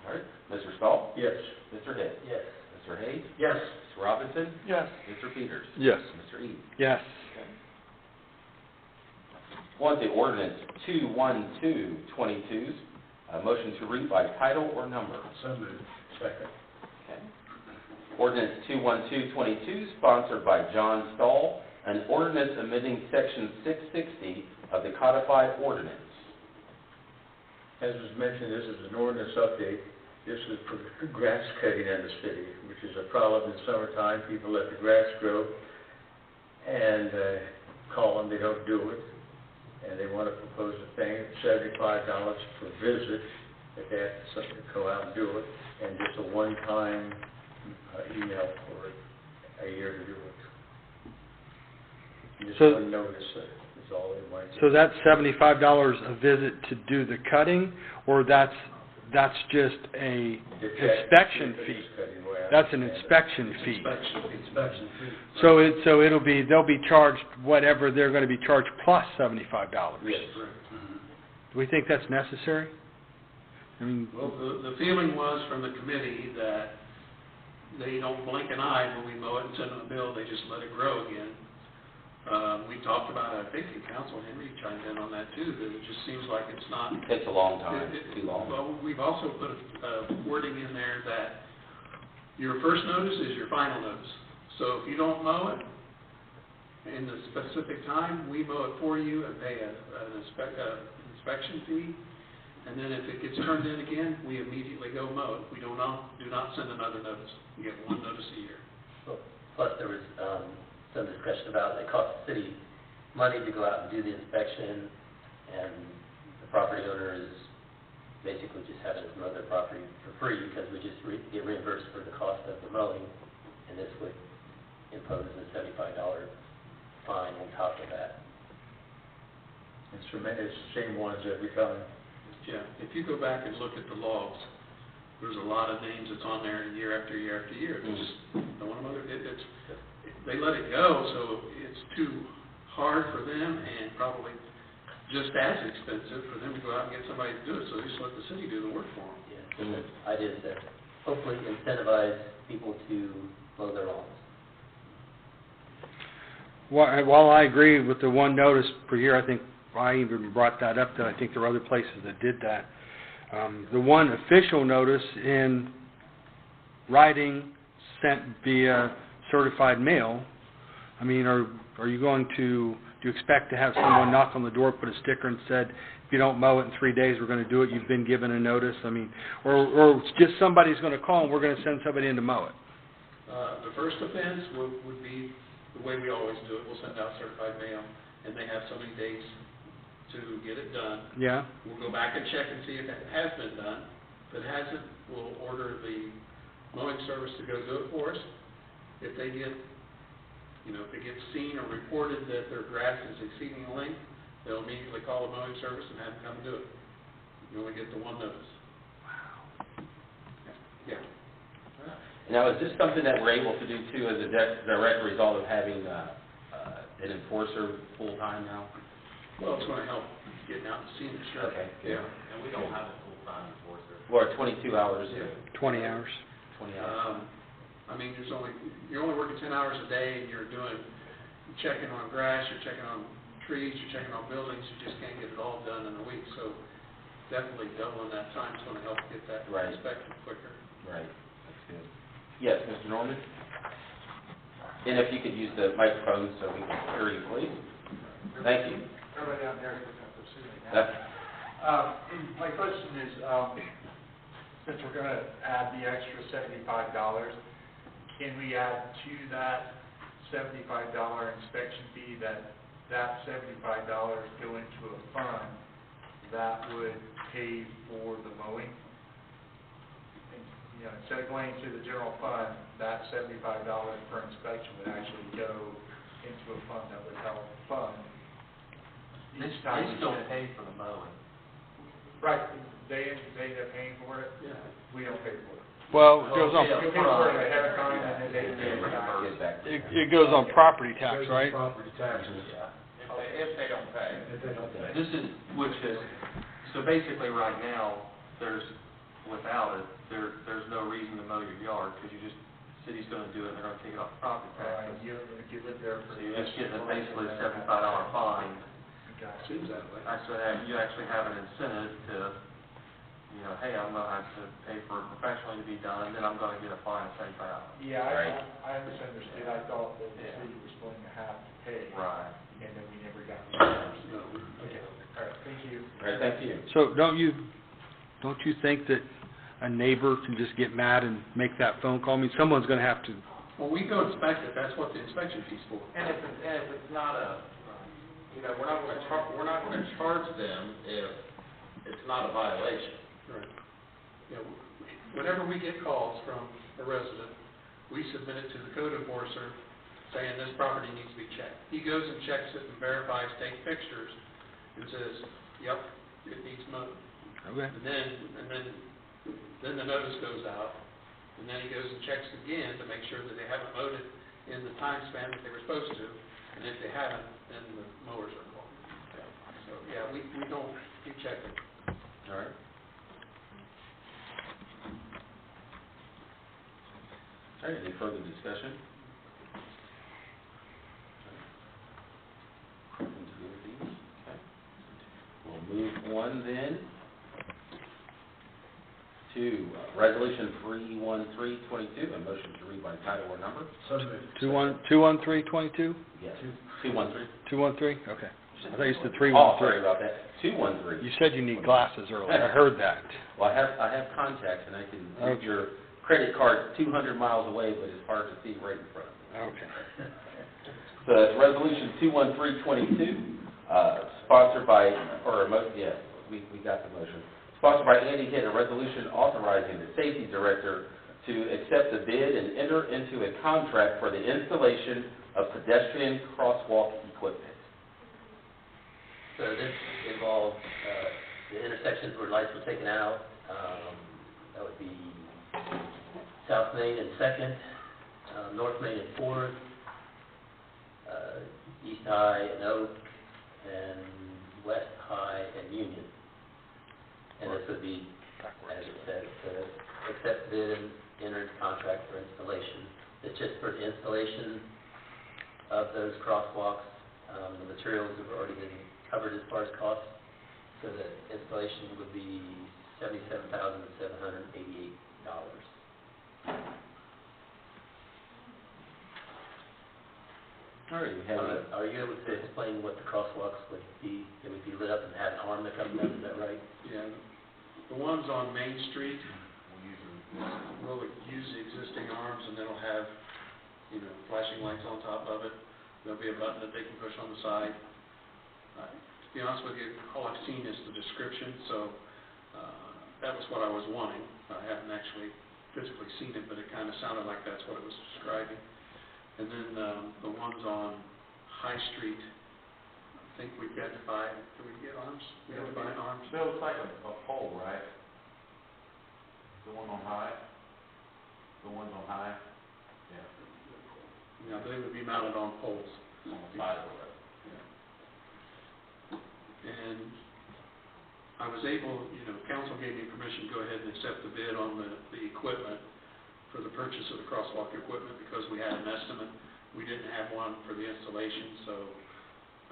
All right. Mr. Stahl? Yes. Mr. Hitt? Yes. Mr. Hayes? Yes. Mr. Robinson? Yes. Mr. Peters? Yes. Mr. Eads? Yes. On to ordinance 21222, a motion to read by title or number. So moved. Second. Okay. Ordinance 21222, sponsored by John Stahl, an ordinance amending section 660 of the codified ordinance. As was mentioned, this is an ordinance update. This is for grass cutting in the city, which is a problem in summertime. People let the grass grow and call them, they don't do it. And they want to propose a thing, $75 per visit, if they have something to go out and do it, and just a one-time email for a year to do it. Just So- one notice is all they want. So that's $75 a visit to do the cutting, or that's just a inspection fee? That's an inspection fee. Inspection fee. So they'll be charged whatever they're going to be charged plus $75. Yes. Do we think that's necessary? I mean, Well, the feeling was from the committee that they don't blink an eye when we mow it and send them a bill, they just let it grow again. We talked about, I think in council, Henry chimed in on that too, that it just seems like it's not. It takes a long time, too long. Well, we've also put wording in there that your first notice is your final notice. So if you don't mow it in the specific time, we mow it for you and pay an inspection fee. And then if it gets turned in again, we immediately go mow it. We do not send another notice. You get one notice a year. Plus, there was some discussion about it costs the city money to go out and do the inspection, and the property owner is basically just having us mow their property for free because we just get reimbursed for the cost of the mowing, and this would impose a $75 fine on top of that. It's the same ones every time. Yeah, if you go back and look at the logs, there's a lot of names that's on there year after year after year. They just don't want to mow it. They let it go, so it's too hard for them and probably just as expensive for them to go out and get somebody to do it, so they just let the city do the work for them. Yeah, so the idea is to hopefully incentivize people to mow their lawns. While I agree with the one notice per year, I think I even brought that up, that I think there are other places that did that. The one official notice in writing sent via certified mail, I mean, are you going to, do you expect to have someone knock on the door, put a sticker and said, if you don't mow it in 3 days, we're going to do it, you've been given a notice? I mean, or just somebody's going to call and we're going to send somebody in to mow it? The first offense would be the way we always do it. We'll send out certified mail, and they have so many days to get it done. Yeah. We'll go back and check and see if it has been done. If it hasn't, we'll order the mowing service to go do it for us. If they get, if it gets seen or reported that their grass is exceeding the length, they'll immediately call the mowing service and have them come do it. You only get the one notice. Wow. Yeah. Now, is this something that we're able to do too as a direct result of having an enforcer full-time now? Well, it's going to help getting out and seeing it, sure. Okay. Yeah. And we don't have a full-time enforcer. Or 22 hours? Yeah. 20 hours. 20 hours. I mean, you're only working 10 hours a day, and you're checking on grass, you're checking on trees, you're checking on buildings. You just can't get it all done in a week. So definitely doubling that time is going to help get that inspection quicker. Right. That's good. Yes, Mr. Norman? And if you could use the microphone so we can hear you, please. Thank you. Everybody out there is looking up their ceiling now. My question is, since we're going to add the extra $75, can we add to that $75 inspection fee that $75 go into a fund that would pay for the mowing? And, instead of going to the general fund, that $75 per inspection would actually go into a fund that would help fund. They still pay for the mowing. Right, they end up paying for it? Yeah. We don't pay for it. Well, it goes on. You pay for it ahead of time and then they pay for it. It goes on property tax, right? Property taxes. Yeah. If they don't pay. If they don't pay. So basically right now, without it, there's no reason to mow your yard, because city's gonna do it, and they're gonna take it off the property taxes. You live there for. So you're just getting basically a $75 fine. Seems that way. You actually have an incentive to, hey, I'm gonna have to pay for it professionally to be done, then I'm gonna get a fine of $75. Yeah, Right. I misunderstood. I thought that the city was going to have to pay. Right. And then we never got the numbers. No. Okay, all right, thank you. All right, thank you. So don't you think that a neighbor can just get mad and make that phone call? I mean, someone's going to have to. Well, we go inspect it. That's what the inspection fee's for. And if it's not we're not going to charge them if it's not a violation. Right. Whenever we get calls from a resident, we submit it to the code enforcer saying this property needs to be checked. He goes and checks it and verifies, takes pictures, and says, yep, it needs mowed. Okay. And then the notice goes out, and then he goes and checks again to make sure that they haven't mowed it in the time span that they were supposed to, and if they haven't, then the mowers are called. So, yeah, we check it. All right. All right, any further discussion? Nothing to do with these? Okay. We'll move on then to Resolution 31322, a motion to read by title or number. So moved. 21322? Yes. 213. 213? Okay. I thought you said Oh, 313. sorry about that. 213. You said you need glasses earlier. I heard that. Well, I have contacts and I can read your credit card 200 miles away, but it's hard to see right in front of me. Okay. So it's Resolution 21322, sponsored by, we got the motion. Sponsored by Andy Hitt, a resolution authorizing the safety director to accept the bid and enter into a contract for the installation of pedestrian crosswalk equipment. So this involves the intersections where lights were taken out. That would be South Main and 2nd, North Main and 4th, East High and Oak, and West High and Union. And this would be, as it said, to accept bid and enter into contract for installation. It's just for the installation of those crosswalks. The materials have already been covered as far as cost, so the installation would be $77,788. All right, we have Are you able to explain what the crosswalks would be? They would be lit up and have an arm that comes in, is that right? Yeah, the ones on Main Street will use the existing arms, and they'll have, flashing lights on top of it. There'll be a button that they can push on the side. To be honest with you, all I've seen is the description, so that was what I was wanting. I haven't actually physically seen it, but it kind of sounded like that's what it was describing. And then the ones on High Street, I think we've got to buy, do we get arms? We have to buy arms? Bill, it's like a pole, right? The one on High? The ones on High? Yeah. Yeah, they would be mounted on poles. On the side of the road. And I was able, council gave me permission to go ahead and accept the bid on the equipment for the purchase of the crosswalk equipment because we had an estimate. We didn't have one for the installation, so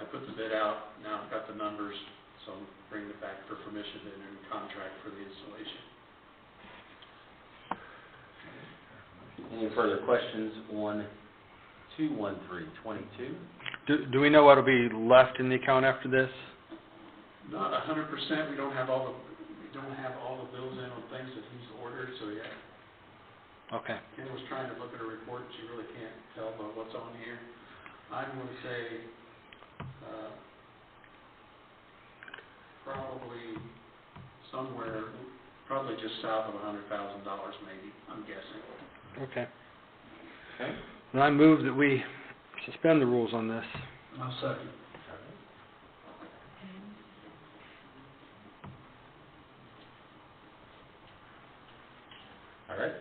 I put the bid out. Now I've got the numbers, so I'm bringing it back for permission to enter in contract for the installation. any further questions on 21322? Do we know what'll be left in the account after this? Not 100%. We don't have all the bills in on things that he's ordered, so yeah. Okay. Ken was trying to look at a report, she really can't tell by what's on here. I'm going to say, probably just south of $100,000 maybe, I'm guessing. Okay. Okay. And I move that we suspend the rules on this. I'll second. All right.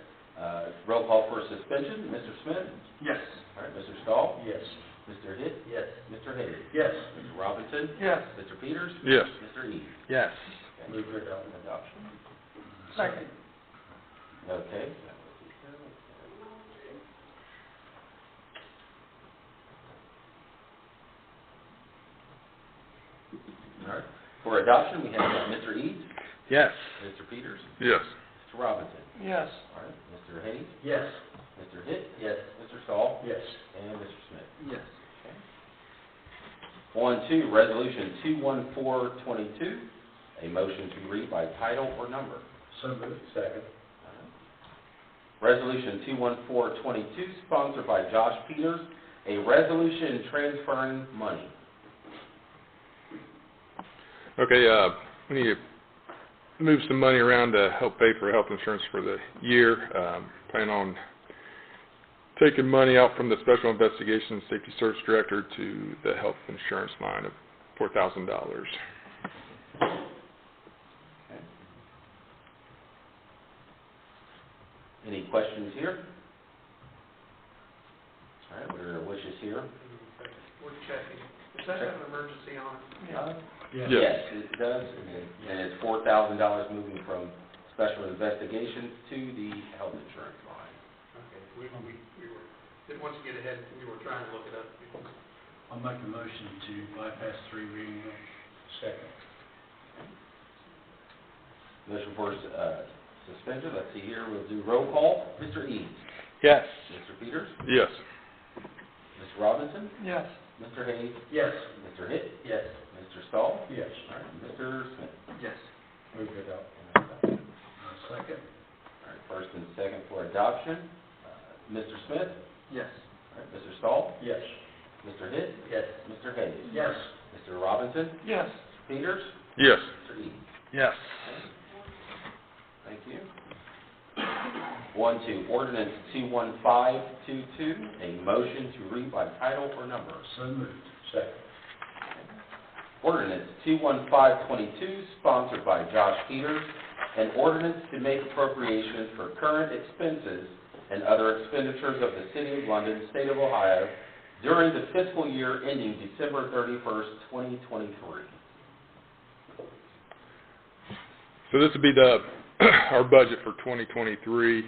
Roll call for suspension. Mr. Smith? Yes. All right. Mr. Stahl? Yes. Mr. Hitt? Yes. Mr. Hayes? Yes. Mr. Robinson? Yes. Mr. Peters? Yes. Mr. Eads? Yes. Okay. Move for Adoption. Second. Okay. All right. For adoption, we have Mr. Eads, Yes. Mr. Peters, Yes. Mr. Robinson. Yes. All right. Mr. Hayes, Yes. Mr. Hitt, Yes. Mr. Stahl, Yes. and Mr. Smith. Yes. On to Resolution 21422, a motion to read by title or number. So moved. Second. Resolution 21422, sponsored by Josh Peters, a resolution transferring money. Okay, we need to move some money around to help pay for health insurance for the year. Plan on taking money out from the Special Investigations Safety Search Director to the health insurance line of $4,000. Any questions here? All right, what are your wishes here? We're checking. Does that have an emergency on it? Yeah. Yes, it does, and it's $4,000 moving from Special Investigations to the health insurance line. Okay, we don't didn't want to get ahead, we were trying to look it up. I'll make a motion to bypass 3 reading. Second. Motion for suspension, let's see here, we'll do roll call. Mr. Eads? Yes. Mr. Peters? Yes. Ms. Robinson? Yes. Mr. Hayes? Yes. Mr. Hitt? Yes. Mr. Stahl? Yes. All right, Mr. Smith? Yes. Move it up. Second. All right, first and second for adoption. Mr. Smith? Yes. All right, Mr. Stahl? Yes. Mr. Hitt? Yes. Mr. Hayes? Yes. Mr. Robinson? Yes. Peters? Yes. Mr. Eads? Yes. Thank you. 1-2, ordinance 21522, a motion to read by title or number. So moved. Second. Ordinance 21522, sponsored by Josh Peters, an ordinance to make appropriations for current expenses and other expenditures of the City of London, State of Ohio, during the fiscal year ending December 31st, 2023. So this would be the, our budget for 2023.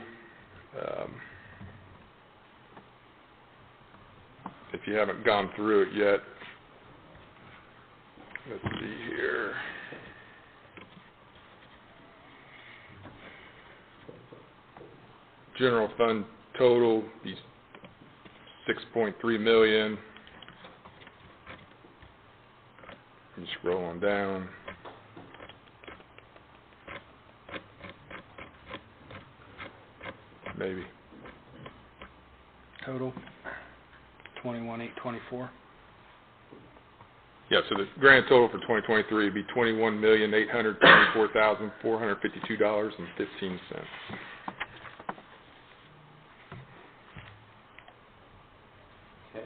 If you haven't gone through it yet, let's see here. General fund total is $6.3 million. I'm just scrolling down. Maybe. Total, 21,824. Yeah, so the grand total for 2023 would be $21,824,452.15. Okay.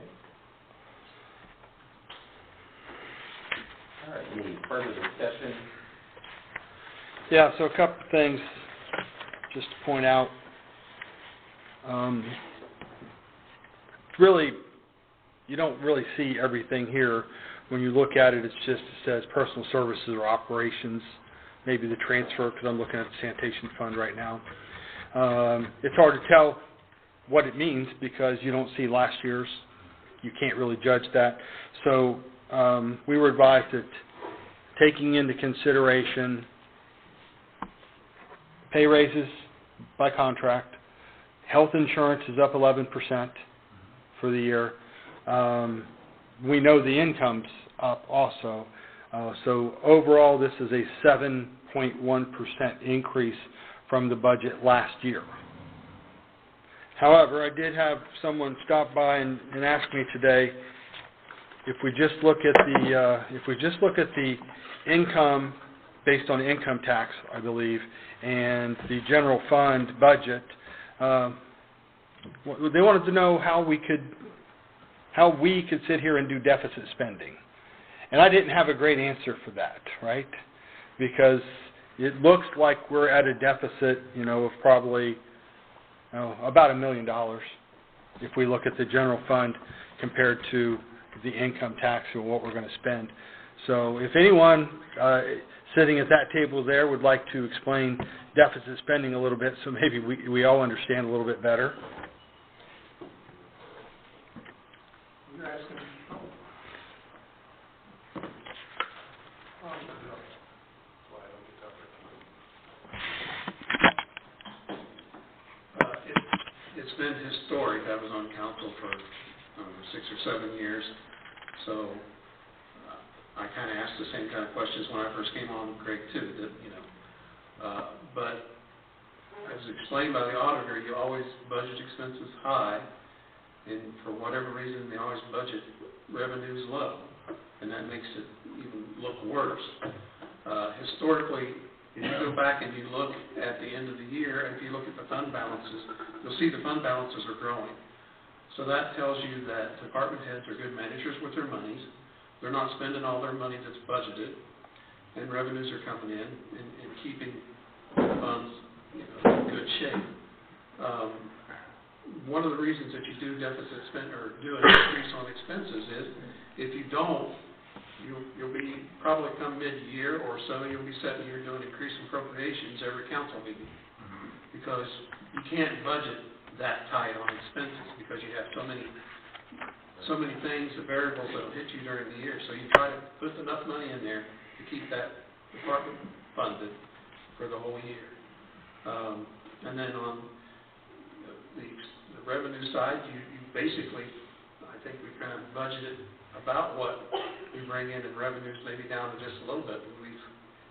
All right, any further discussion? Yeah, so a couple of things just to point out. Really, you don't really see everything here. When you look at it, it says personal services or operations, maybe the transfer, because I'm looking at the sanitation fund right now. It's hard to tell what it means because you don't see last year's. You can't really judge that. So we were advised that taking into consideration pay raises by contract, health insurance is up 11% for the year. We know the income's up also. So overall, this is a 7.1% increase from the budget last year. However, I did have someone stop by and ask me today, if we just look at the income based on income tax, I believe, and the general fund budget, they wanted to know how we could sit here and do deficit spending. And I didn't have a great answer for that, right? Because it looks like we're at a deficit, of probably about $1 million if we look at the general fund compared to the income tax and what we're going to spend. So if anyone sitting at that table there would like to explain deficit spending a little bit so maybe we all understand a little bit better. You're asking, it's been historic. I was on council for 6 or 7 years, so I kind of asked the same kind of questions when I first came on, Greg, too, but as explained by the auditor, you always budget expenses high, and for whatever reason, they always budget revenues low, and that makes it even look worse. Historically, if you go back and you look at the end of the year, and if you look at the fund balances, you'll see the fund balances are growing. So that tells you that department heads are good managers with their monies. They're not spending all their money that's budgeted, and revenues are coming in and keeping the funds in good shape. One of the reasons that you do deficit spend or do an increase on expenses is if you don't, you'll be probably come mid-year or so, you'll be sitting here doing increasing appropriations every council meeting because you can't budget that tight on expenses, because you have so many things, the variables that'll hit you during the year. So you try to put enough money in there to keep that department funded for the whole year. And then on the revenue side, you basically, I think we kind of budgeted about what we bring in revenues, maybe down to just a little bit. We've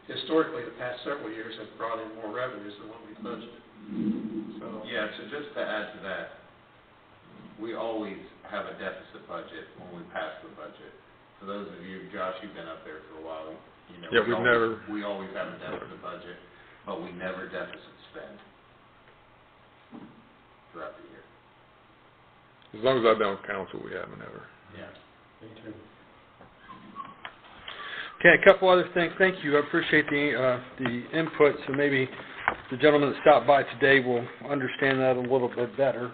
historically, the past several years, have brought in more revenues than what we budgeted. So Yeah, so just to add to that, we always have a deficit budget when we pass the budget. For those of you, Josh, you've been up there for a while, you know. Yeah, We always have a deficit budget, but we never deficit spend throughout the year. As long as I've been on council, we haven't ever. Yeah. Me too. Okay, a couple other things. Thank you. I appreciate the input. So maybe the gentleman that stopped by today will understand that a little bit better.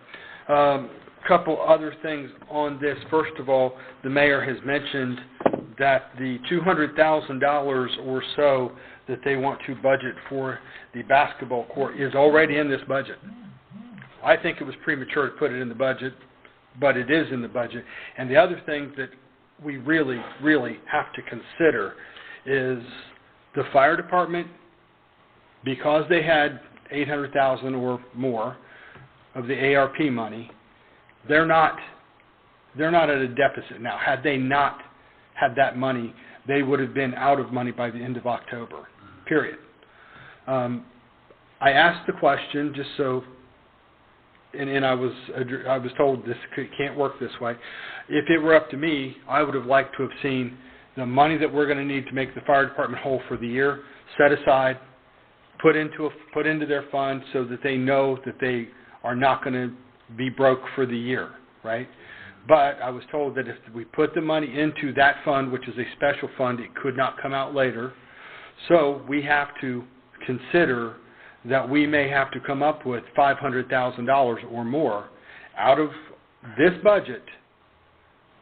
Couple other things on this. First of all, the mayor has mentioned that the $200,000 or so that they want to budget for the basketball court is already in this budget. I think it was premature to put it in the budget, but it is in the budget. And the other thing that we really, really have to consider is the fire department, because they had $800,000 or more of the ARP money, they're not at a deficit now. Had they not had that money, they would have been out of money by the end of October, period. I asked the question just so, and I was told this can't work this way. If it were up to me, I would have liked to have seen the money that we're going to need to make the fire department whole for the year set aside, put into their fund so that they know that they are not going to be broke for the year, right? But I was told that if we put the money into that fund, which is a special fund, it could not come out later. So we have to consider that we may have to come up with $500,000 or more out of this budget,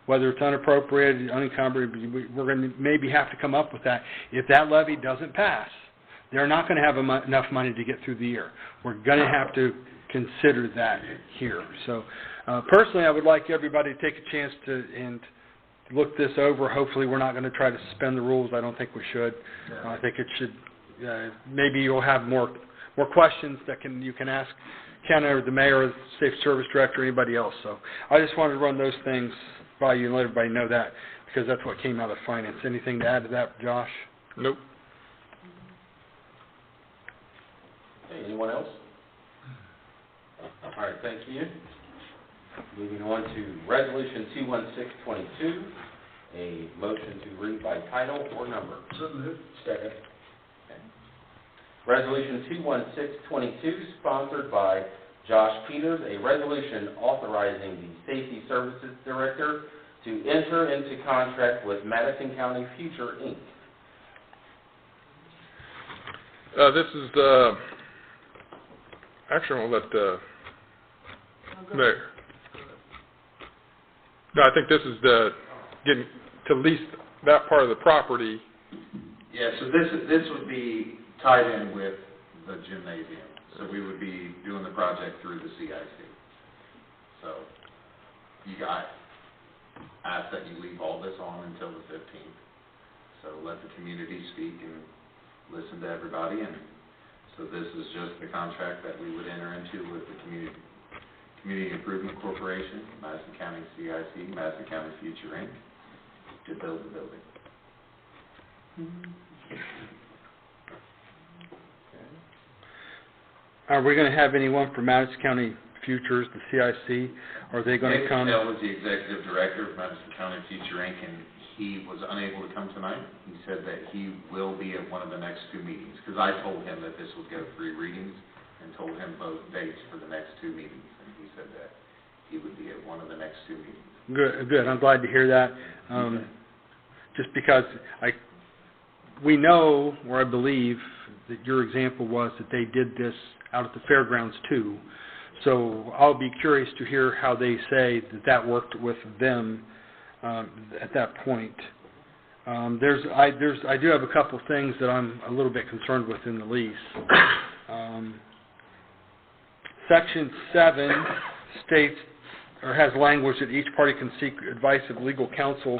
whether it's unappropriated, unencumbered, we're going to maybe have to come up with that. If that levy doesn't pass, they're not going to have enough money to get through the year. We're going to have to consider that here. So personally, I would like everybody to take a chance to look this over. Hopefully we're not going to try to suspend the rules. I don't think we should. I think it should, maybe you'll have more questions that you can ask Ken or the mayor or the Safety Service Director or anybody else. So I just wanted to run those things by you and let everybody know that, because that's what came out of finance. Anything to add to that, Josh? Nope. Okay, anyone else? All right, thank you. Moving on to Resolution 21622, a motion to read by title or number. So moved. Second. Resolution 21622, sponsored by Josh Peters, a resolution authorizing the Safety Services Director to enter into contract with Madison County Future, Inc. This is, actually, I'll let Mayor. No, I think this is getting to lease that part of the property. Yeah, so this would be tied in with the gymnasium. So we would be doing the project through the CIC. So you guys ask that you leave all this on until the 15th. So let the community speak and listen to everybody. And so this is just the contract that we would enter into with the Community Improvement Corporation, Madison County CIC, Madison County Future, Inc., to build the building. Are we going to have anyone from Madison County Futures, the CIC? Are they going to come? David Snell was the executive director of Madison County Future, Inc., and he was unable to come tonight. He said that he will be at one of the next two meetings, because I told him that this would go 3 readings and told him both dates for the next 2 meetings, and he said that he would be at one of the next 2 meetings. Good. I'm glad to hear that. Just because we know, or I believe, that your example was that they did this out at the fairgrounds too. So I'll be curious to hear how they say that worked with them at that point. I do have a couple things that I'm a little bit concerned with in the lease. Section 7 states, or has language that each party can seek advice of legal counsel.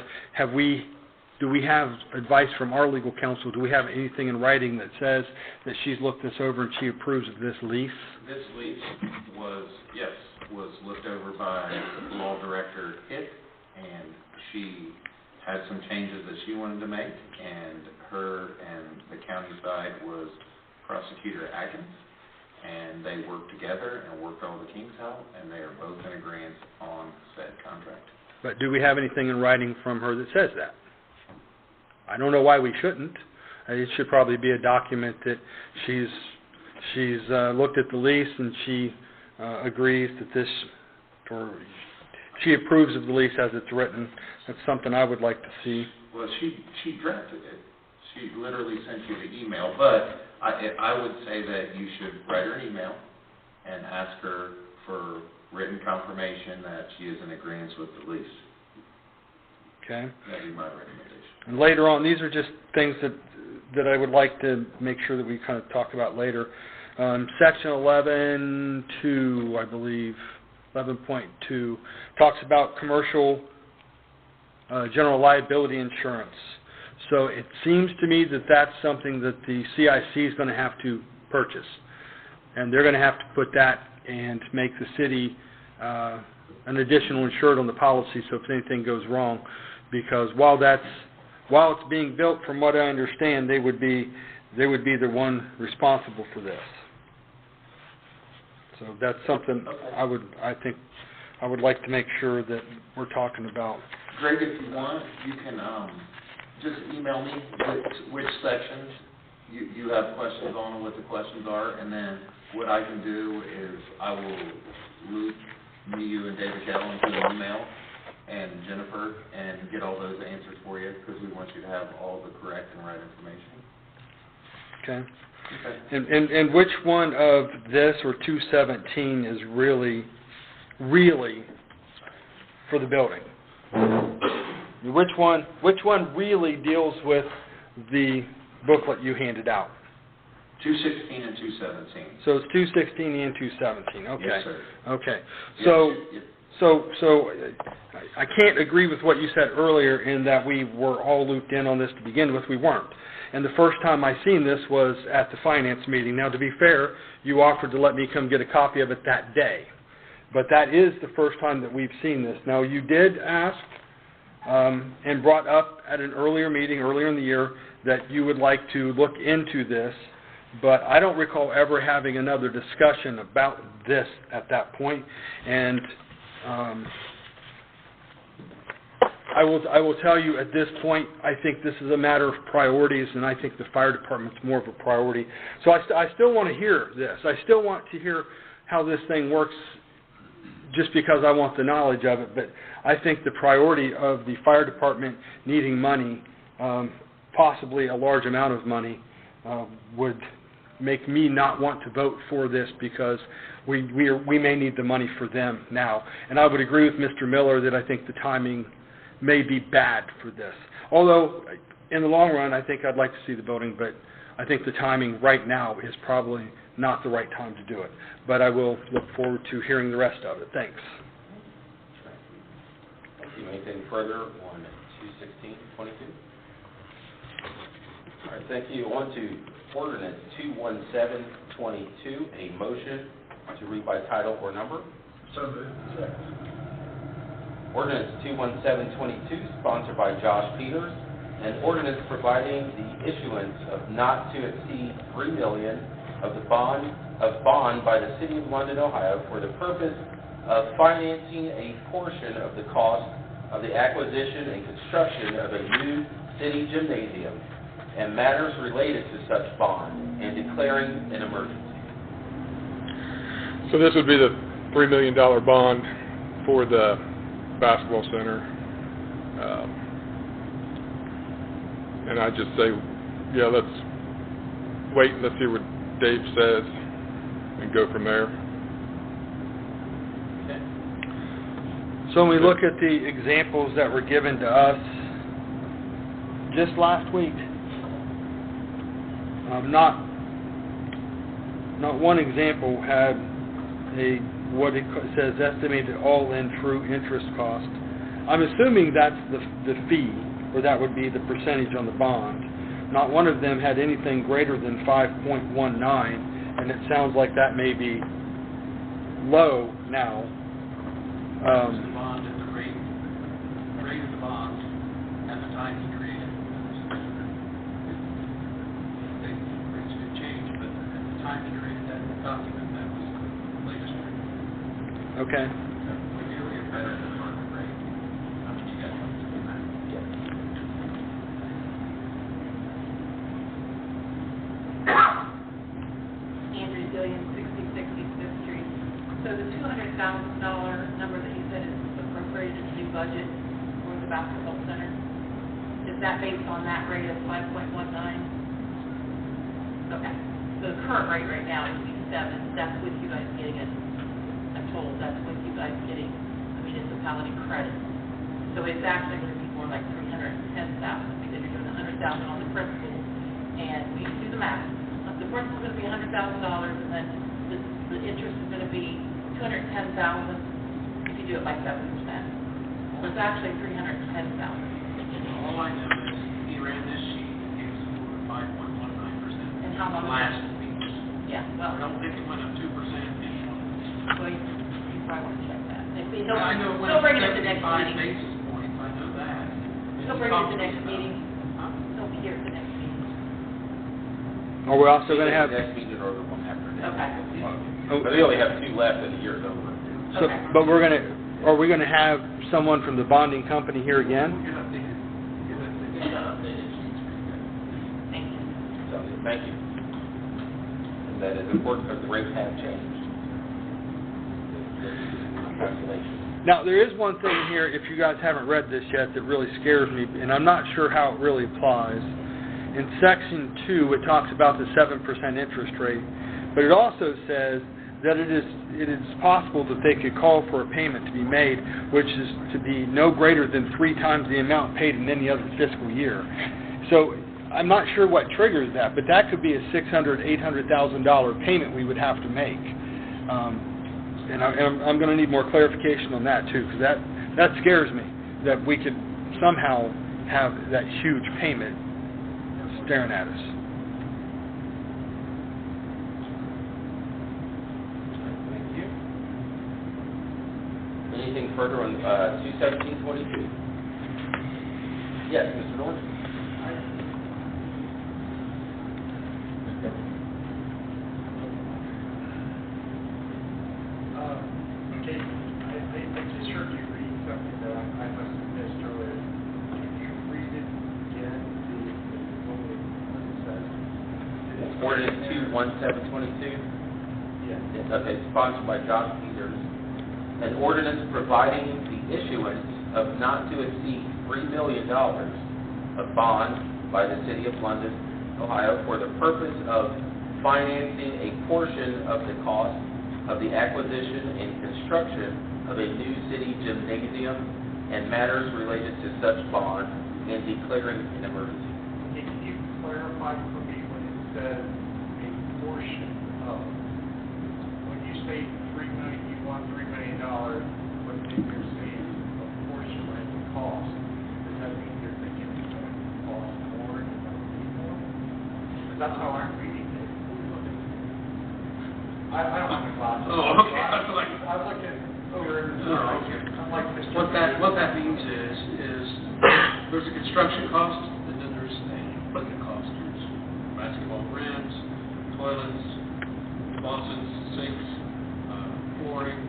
Do we have advice from our legal counsel? Do we have anything in writing that says that she's looked this over and she approves of this lease? This lease was looked over by Law Director Hitt, and she had some changes that she wanted to make, and her and the county side was Prosecutor Atkins, and they worked together and worked all the kinks out, and they are both in agreement on said contract. But do we have anything in writing from her that says that? I don't know why we shouldn't. It should probably be a document that she's looked at the lease and she agrees that this, or she approves of the lease as it's written. That's something I would like to see. Well, she drafted it. She literally sent you the email, but I would say that you should write her an email and ask her for written confirmation that she is in agreement with the lease. Okay. That'd be my recommendation. And later on, these are just things that I would like to make sure that we kind of talk about later. Section 11.2, I believe, 11.2, talks about commercial general liability insurance. So it seems to me that that's something that the CIC is going to have to purchase. And they're going to have to put that and make the city an additional insured on the policy so if anything goes wrong. Because while it's being built, from what I understand, they would be the one responsible for this. So that's something I think I would like to make sure that we're talking about. Greg, if you want, you can just email me which sections you have questions on and what the questions are, and then what I can do is I will loop me, you, and David Gallo into an email, and Jennifer, and get all those answers for you, because we want you to have all the correct and right information. Okay. Okay. And which one of this or 217 is really for the building? Which one really deals with the booklet you handed out? 216 and 217. So it's 216 and 217. Okay. Yes, sir. Okay. Yes, So I can't agree with what you said earlier in that we were all looped in on this to begin with. We weren't. And the first time I seen this was at the finance meeting. Now, to be fair, you offered to let me come get a copy of it that day. But that is the first time that we've seen this. Now, you did ask and brought up at an earlier meeting, earlier in the year, that you would like to look into this. But I don't recall ever having another discussion about this at that point. And I will tell you at this point, I think this is a matter of priorities, and I think the fire department's more of a priority. So I still want to hear this. I still want to hear how this thing works just because I want the knowledge of it. But I think the priority of the fire department needing money, possibly a large amount of money, would make me not want to vote for this because we may need the money for them now. And I would agree with Mr. Miller that I think the timing may be bad for this. Although, in the long run, I think I'd like to see the building, but I think the timing right now is probably not the right time to do it. But I will look forward to hearing the rest of it. Thanks. Thank you. Anything further on 21622? All right, thank you. On to ordinance 21722, a motion to read by title or number. So moved. Ordinance 21722, sponsored by Josh Peters, an ordinance providing the issuance of not to exceed $3 million of bond by the City of London, Ohio, for the purpose of financing a portion of the cost of the acquisition and construction of a new city gymnasium and matters related to such bond, and declaring an emergency. So this would be the $3 million bond for the basketball center. And I just say, yeah, let's wait and let's see what Dave says and go from there. Okay. So when we look at the examples that were given to us just last week, not one example had says estimated all-in true interest cost. I'm assuming that's the fee, or that would be the percentage on the bond. Not one of them had anything greater than 5.19, and it sounds like that may be low now. The bond at the rate of the bonds at the time he created it. The rates could change, but at the time he created that document, that was the latest rate. Okay. We feel we get better than market rate. How much you guys want to do that? Andrew Dillion, 6060 Fifth Street. So the $200,000 number that you said is appropriated in the new budget for the basketball center, is that based on that rate of 5.19? Okay. So the current rate right now is 7. That's with you guys getting it, I'm told, that's with you guys getting the municipality credit. So it's actually going to be more like $310,000 because you're doing $100,000 on the principal. And we do the math. The principal is going to be $100,000, and then the interest is going to be $210,000 if you do it by 7%. So it's actually $310,000. All I know is he ran this sheet and gave us 5.19%. And how long? Last week. Yeah, well. I don't think it went up 2% anymore. Well, you probably want to check that. I know it went He'll up bring it at the next 75 meeting. basis points, I know that. He'll bring it at the next meeting. He'll be here at the next meeting. Are we also going to have... Next meeting or the one after that. Okay. But they only have 2 left and the year's over. So, but are we going to have someone from the bonding company here again? Thank you. So, thank you. And that is important because the rates have changed. Calculation. Now, there is one thing here, if you guys haven't read this yet, that really scares me, and I'm not sure how it really applies. In Section 2, it talks about the 7% interest rate, but it also says that it is possible that they could call for a payment to be made, which is to be no greater than 3 times the amount paid in any other fiscal year. So I'm not sure what triggers that, but that could be a $600,000, $800,000 payment we would have to make. And I'm going to need more clarification on that too, because that scares me, that we could somehow have that huge payment staring at us. Thank you. Anything further on 21722? Yes, Mr. Norton? Okay, I just heard you read something that I must have missed earlier. Can you read it again, what it says? Ordinance 21722? Yeah. Okay, sponsored by Josh Peters. An ordinance providing the issuance of not to exceed $3 million of bond by the City of London, Ohio, for the purpose of financing a portion of the cost of the acquisition and construction of a new city gymnasium and matters related to such bond, and declaring an emergency. Can you clarify for me when it says a portion of? When you say $3 million, you want $3 million, but if you're saying a portion of the cost, does that mean you're thinking it's going to cost more and it's going to be more? Because that's how I'm reading it. I don't have a glasses. Oh, okay. I'm looking over. Oh, okay. I'm like Mr. What that means is there's a construction cost, and then there's a equipment cost. There's basketball rims, toilets, faucets, sinks, flooring.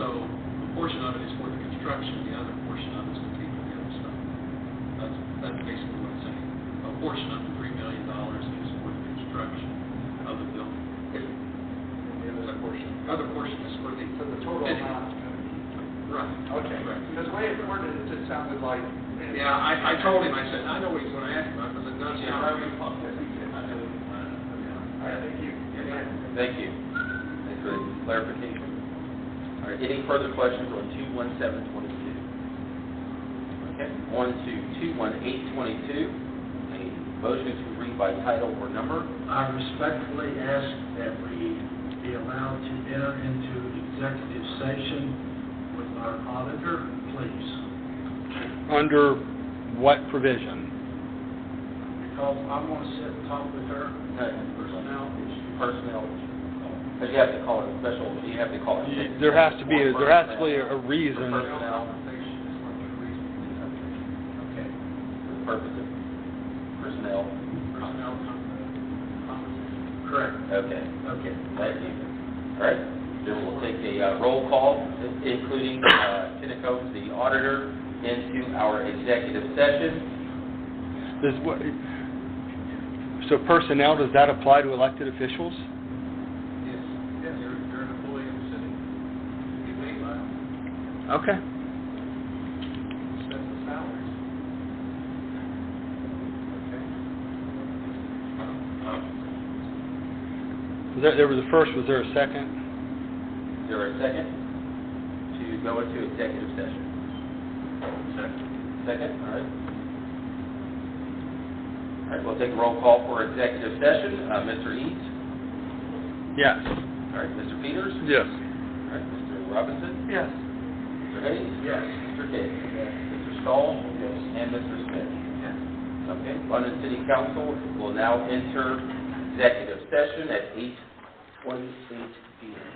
So a portion of it is for the construction, the other portion of it is to pay for the other stuff. That's basically what it's saying. A portion of the $3 million is for the construction of the building. Other portion is for the... So the total amount is going to be... Right. Okay. Right. Because the way it worded, it just sounded like... Yeah, I told him, I said, I know what he's going to ask about, because it does sound... All right, thank you. Thank you. Thanks for the clarification. All right, any further questions on 21722? Okay, on to 21822. A motion to read by title or number. I respectfully ask that we be allowed to enter into executive session with our auditor, please? Under what provision? Because I want to sit and talk with her. Personnel. Because you have to call it a special, you have to call it. There has to be a reason. Personnel. Okay. For the purpose of personnel. Correct. Okay. Okay. Thank you. All right, then we'll take a roll call, including Tina Combs, the auditor, into our executive session. So personnel, does that apply to elected officials? Yes, you're an employee of the city. You pay by them. Okay. Set the salaries. There was a first, was there a second? Is there a second to go into executive session? Second, all right. All right, we'll take a roll call for executive session. Mr. Eads? Yes. All right, Mr. Peters? Yes. All right, Mr. Robinson? Yes. Mr. Hayes? Yes. Mr. Case? Yes. Mr. Stahl? Yes. And Mr. Smith? Yes. Okay, London City Council will now enter executive session at 8:28 p.m.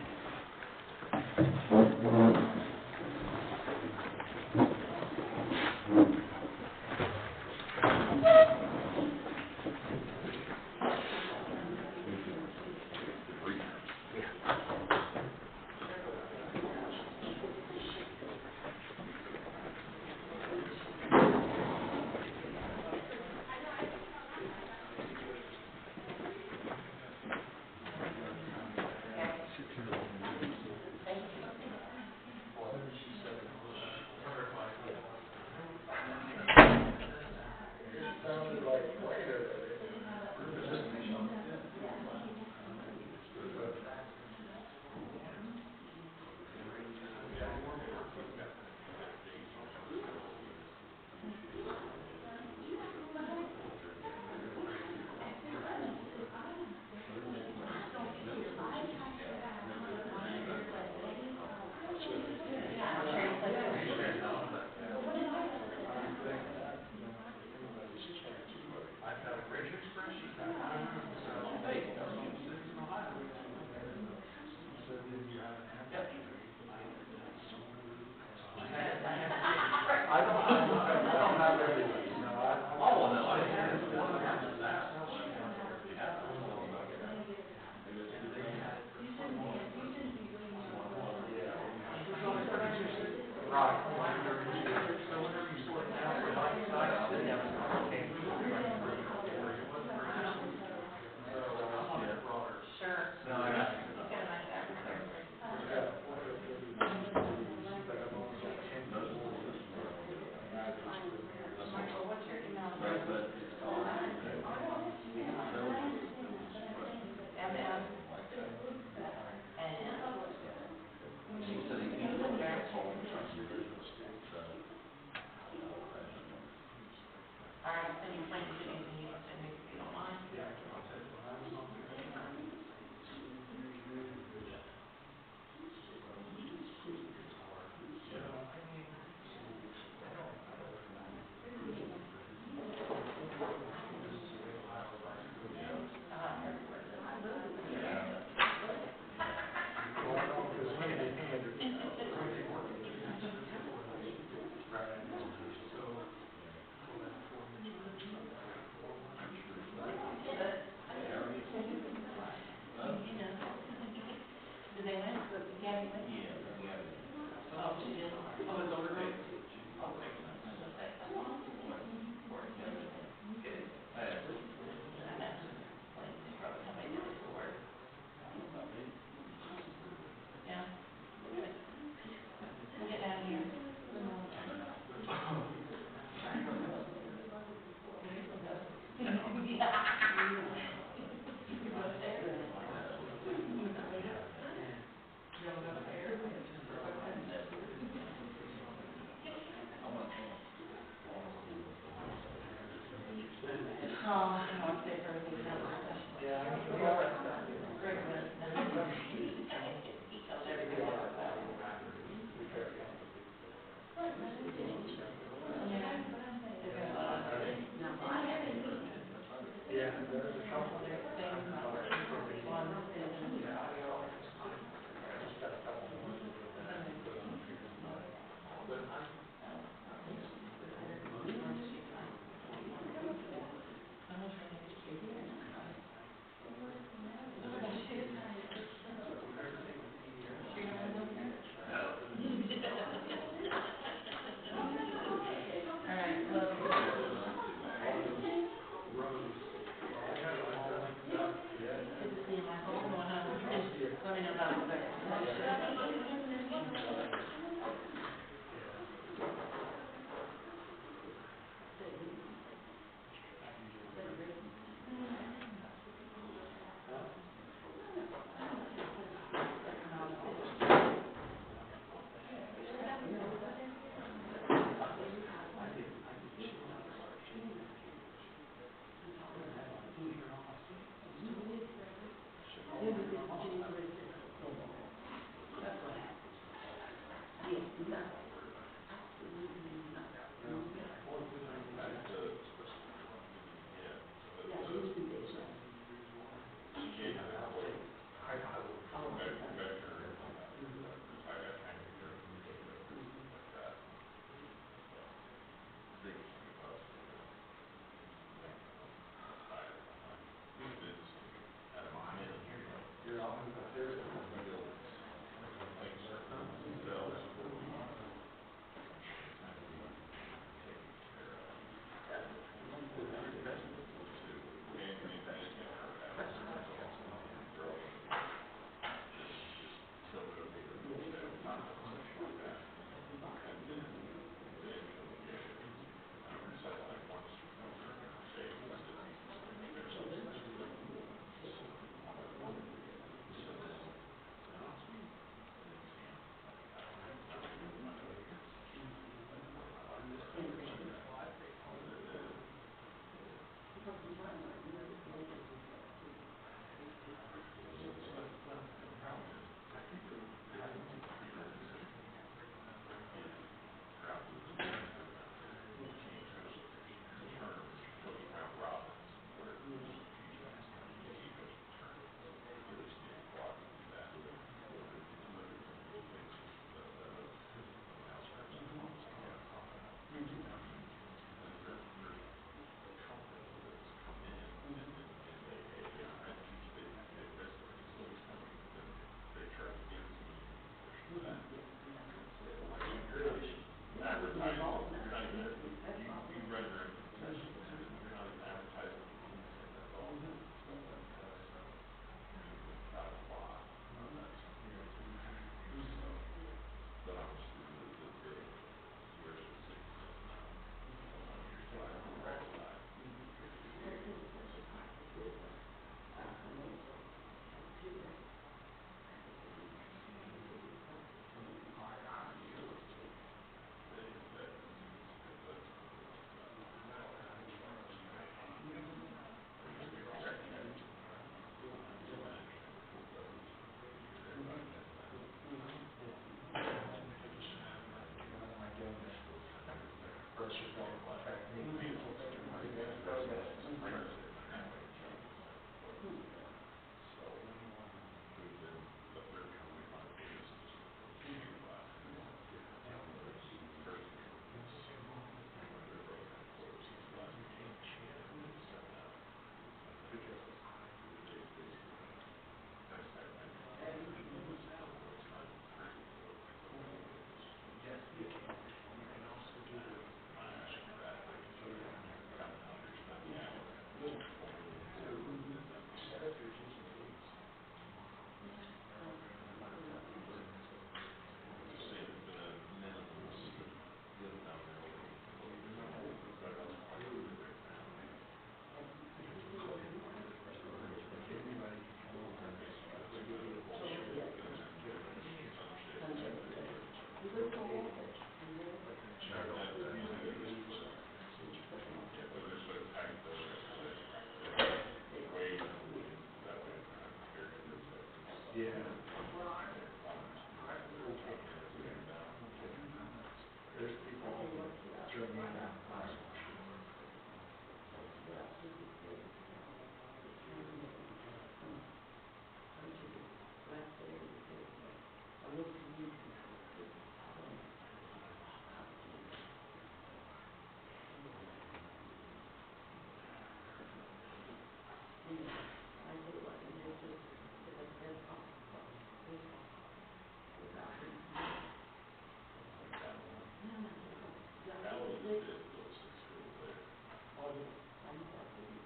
Oh, I want to say for everything. Yeah. Yes, no. Absolutely not. Yeah, you do this, yeah.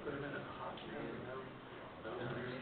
Put them in a hot pan, no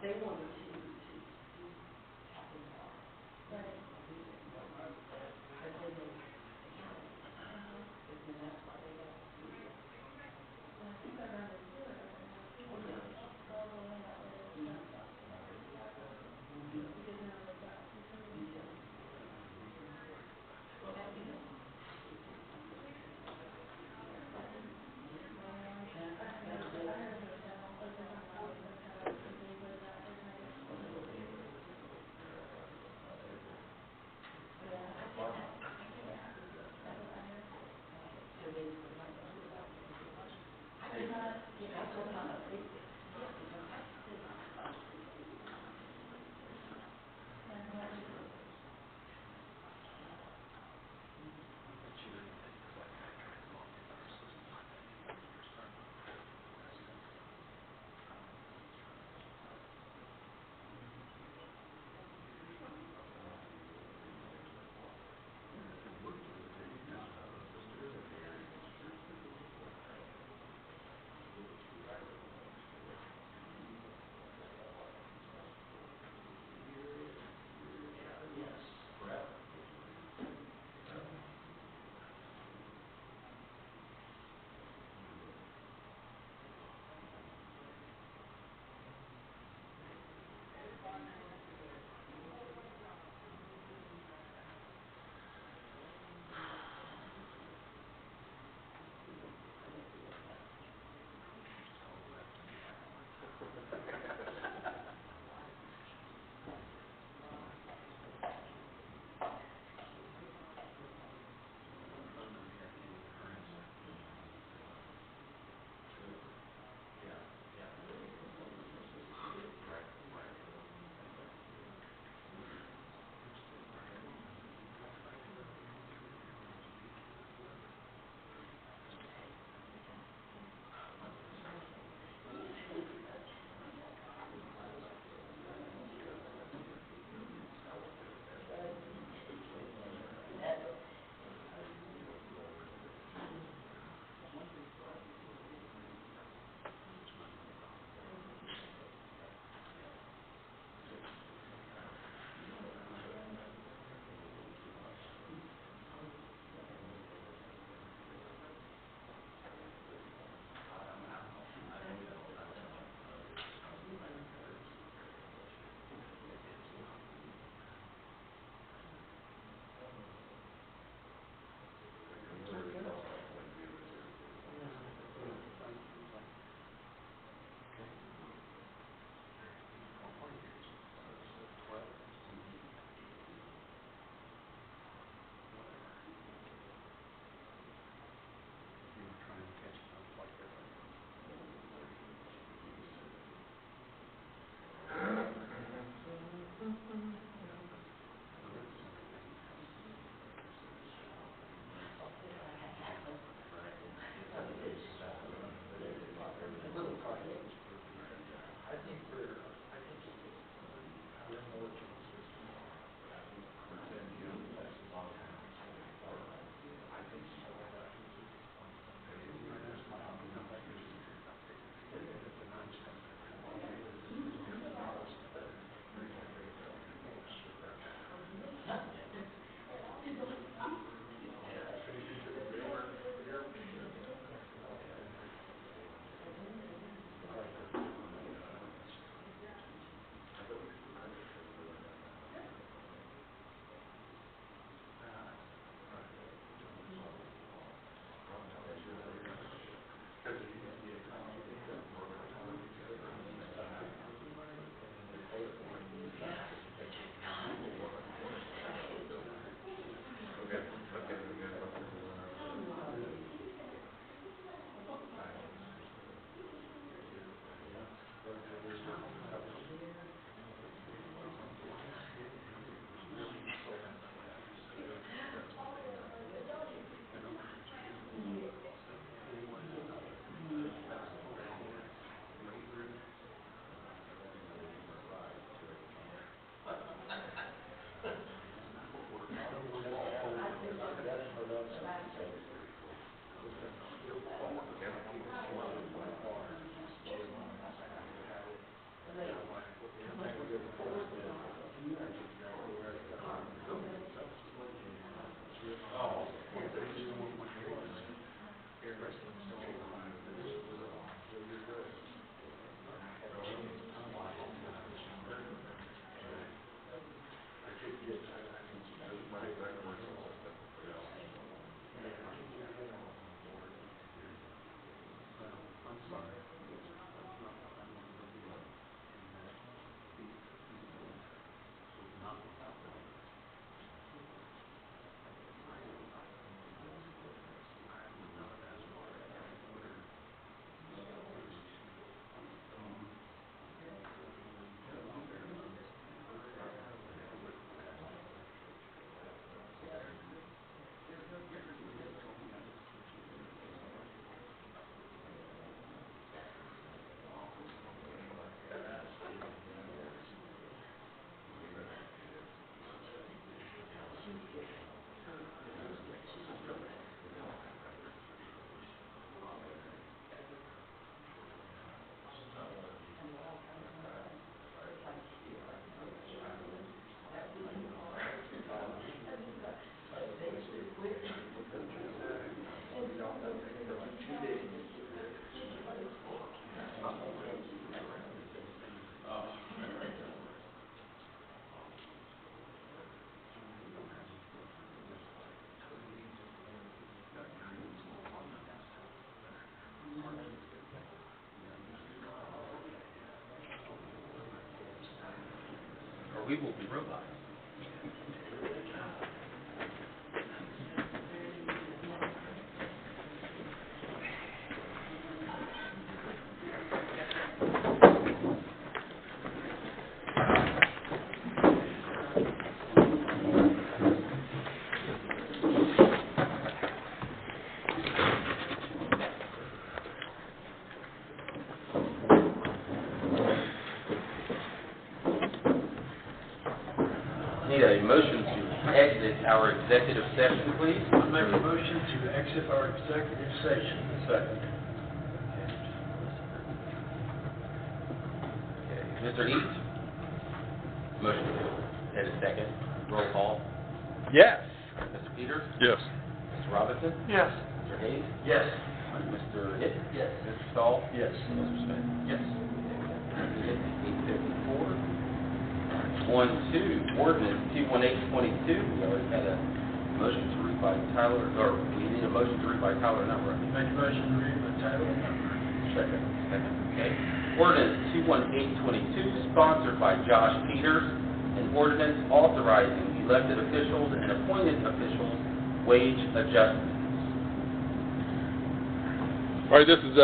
They wanted to do tapping water. Right. But then they counted, and then that's why they got the, And I think they're running sewer right now, too. Oh, yeah. All the way out there, it's not about, because now they've got utilities. well, that, you know, we will be robots. Need a motion to exit our executive session, please. I make a motion to exit our executive session. Second. Okay, Mr. Heath? Motion and a second. Roll call. Yes. Mr. Peters? Yes. Mr. Robinson? Yes. Mr. Hayes? Yes. Mr. Hitt? Yes. Mr. Stahl? Yes. Mr. Smith? Yes. 8:54. On to ordinance 21822. We already had a motion to read by Tyler, or we need a motion to read by Tyler, not right. Make a motion to read the title number. Second. Okay. Ordinance 21822, sponsored by Josh Peters, an ordinance authorizing elected officials and appointed officials' wage adjustments. All right, this is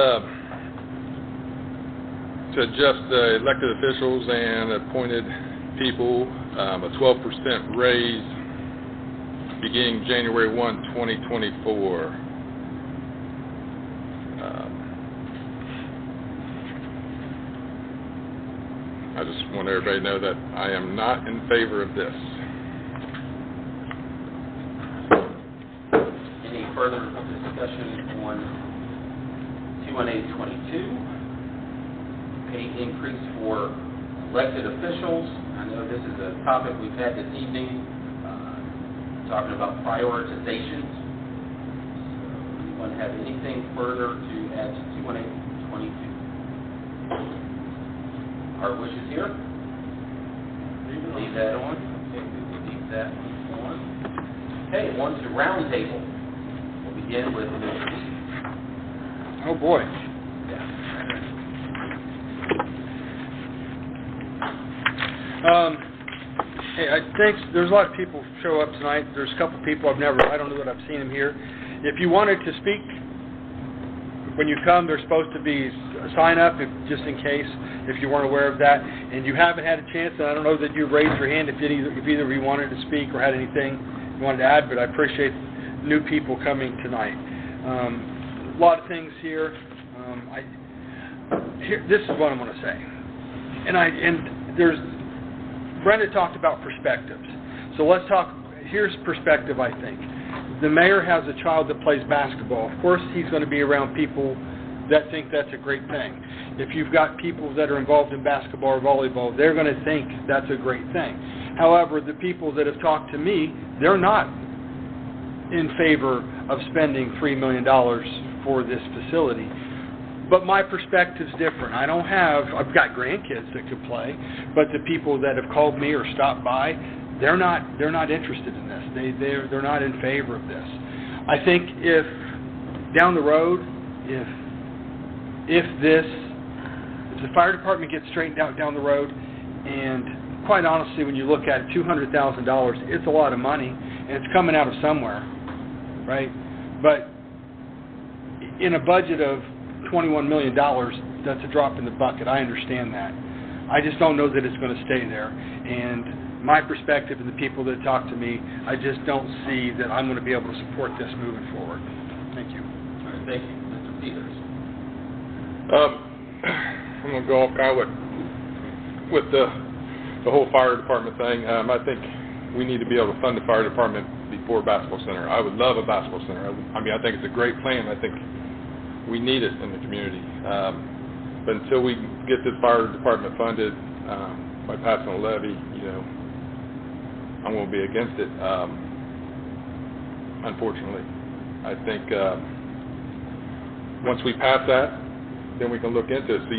to adjust the elected officials and appointed people, a 12% raise beginning January 1, 2024. I just want everybody to know that I am not in favor of this. Any further discussion on 21822? Pay increase for elected officials. I know this is a topic we've had this evening, talking about prioritizations. So, anyone have anything further to add to 21822? Our wishes here? Leave that on. Okay, we will leave that on. Okay, on to roundtable. We'll begin with Mr. Heath. Oh, boy. Hey, I think there's a lot of people show up tonight. There's a couple people I don't know that I've seen them here. If you wanted to speak, when you come, there's supposed to be a sign up, just in case, if you weren't aware of that. And you haven't had a chance, and I don't know that you raised your hand if either of you wanted to speak or had anything you wanted to add, but I appreciate new people coming tonight. A lot of things here. This is what I'm going to say. Brenda talked about perspectives. So let's talk, here's perspective, I think. The mayor has a child that plays basketball. Of course, he's going to be around people that think that's a great thing. If you've got people that are involved in basketball or volleyball, they're going to think that's a great thing. However, the people that have talked to me, they're not in favor of spending $3 million for this facility. But my perspective's different. I've got grandkids that could play, but the people that have called me or stopped by, they're not interested in this. They're not in favor of this. I think if down the road, if the fire department gets straightened out down the road, and quite honestly, when you look at it, $200,000, it's a lot of money, and it's coming out of somewhere, right? But in a budget of $21 million, that's a drop in the bucket. I understand that. I just don't know that it's going to stay there. And my perspective and the people that talk to me, I just don't see that I'm going to be able to support this moving forward. Thank you. All right, thank you. Mr. Peters. I'm going to go off kind of with the whole fire department thing. I think we need to be able to fund the fire department before a basketball center. I would love a basketball center. I think it's a great plan. I think we need it in the community. But until we get this fire department funded by passing a levy, I'm going to be against it, unfortunately. I think once we pass that, then we can look into it. So,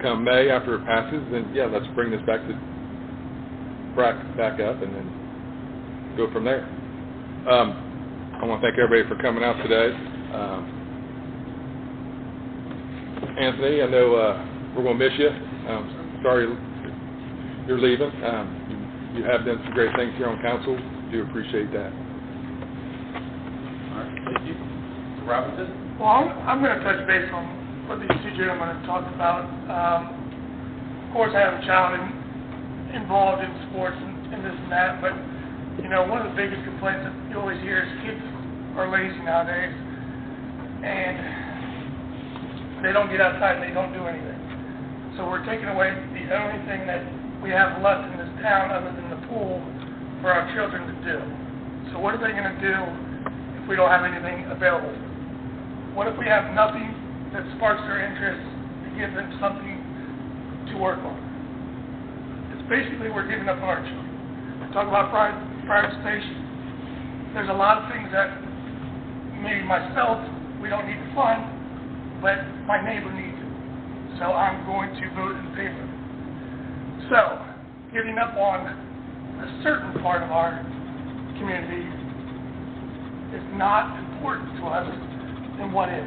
come May, after it passes, then, let's bring this back up and then go from there. I want to thank everybody for coming out today. Anthony, I know we're going to miss you. Sorry you're leaving. You have done some great things here on council. Do appreciate that. All right, thank you. Mr. Robinson? Well, I'm going to touch base on what these two gentlemen have talked about. Of course, I have a child involved in sports and this and that, but, you know, one of the biggest complaints that you always hear is kids are lazy nowadays, and they don't get outside and they don't do anything. So we're taking away the only thing that we have left in this town other than the pool for our children to do. So what are they going to do if we don't have anything available? What if we have nothing that sparks their interest to give them something to work on? It's basically we're giving up on our children. Talk about privatization. There's a lot of things that maybe myself, we don't need to fund, but my neighbor needs it. So I'm going to vote in favor. So, giving up on a certain part of our community is not important to us than what is.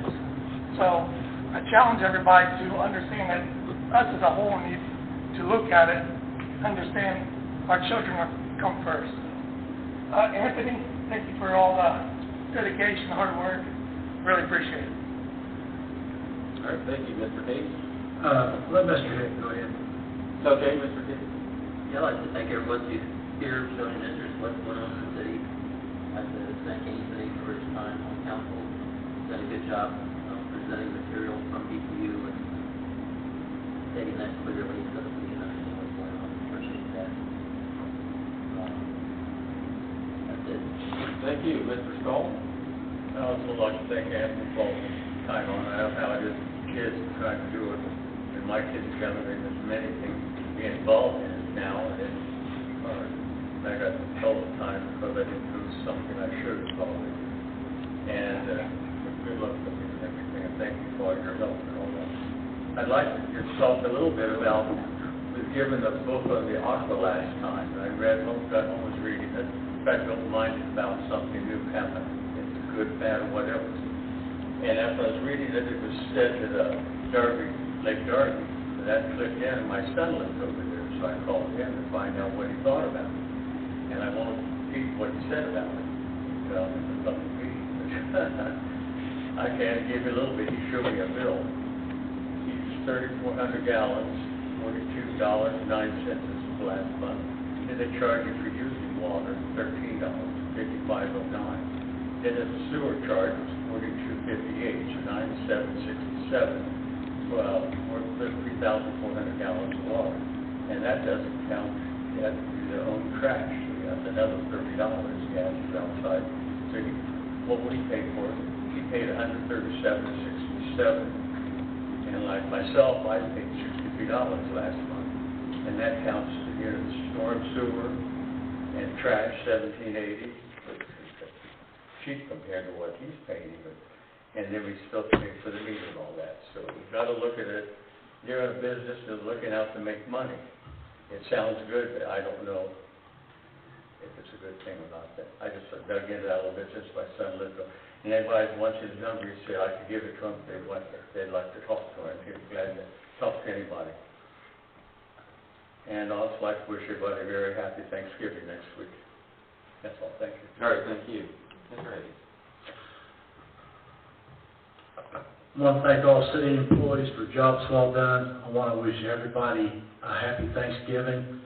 So, I challenge everybody to understand that us as a whole need to look at it, understand our children come first. Anthony, thank you for all the dedication, hard work. Really appreciate it. All right, thank you. Mr. Case? Let Mr. Hick go ahead. Okay, Mr. Case? Yeah, I'd like to thank everyone here showing interest in what's going on in the city. I'd like to thank Anthony for his time on council. He's done a good job presenting material from BPU and stating that clearly so that we can understand what's going on. Appreciate that. That's it. Thank you. Mr. Stahl? I also like to thank Anthony for his time on it. How it is kids trying to do it. And my kids gathering, there's many things to be involved in it now, and it's hard. I got told the time because I didn't do something I should have called it. And good luck with it and everything, and thank you for all your help and all that. I'd like to just talk a little bit about, we've given the book on the Aqua last time, and I got home was reading it, got reminded about something new happened. It's good, bad, or whatever. And as I was reading it, it was said that Lake Darby, that clicked in, and my son lived over there, so I called him to find out what he thought about it. And I won't repeat what he said about it. It's up to me. I can give you a little bit. He showed me a bill. He used 3,400 gallons, $42.09 this last month. Then they charge you for using water, $13, $55.09. Then the sewer charge was $42.58, so $97.67. Well, we're 3,400 gallons of water, and that doesn't count yet their own trash. So that's another $30 gas is outside. So what would he pay for it? He paid $137.67, and like myself, I paid $63 last month, and that counts the storm sewer and trash $17.80. Cheap compared to what he's paying, and then we still pay for the meter and all that. So we've got to look at it. You're in a business that's looking out to make money. It sounds good, but I don't know if it's a good thing or not. I just dug into that a little bit since my son lived there. And anybody wants his number, he said I could give it to him if they'd like to talk to him. He'd be glad to talk to anybody. And I'd also like to wish everybody a very happy Thanksgiving next week. That's all. Thank you. All right, thank you. Mr. Hayes? I want to thank all city employees for jobs well done. I want to wish everybody a happy Thanksgiving.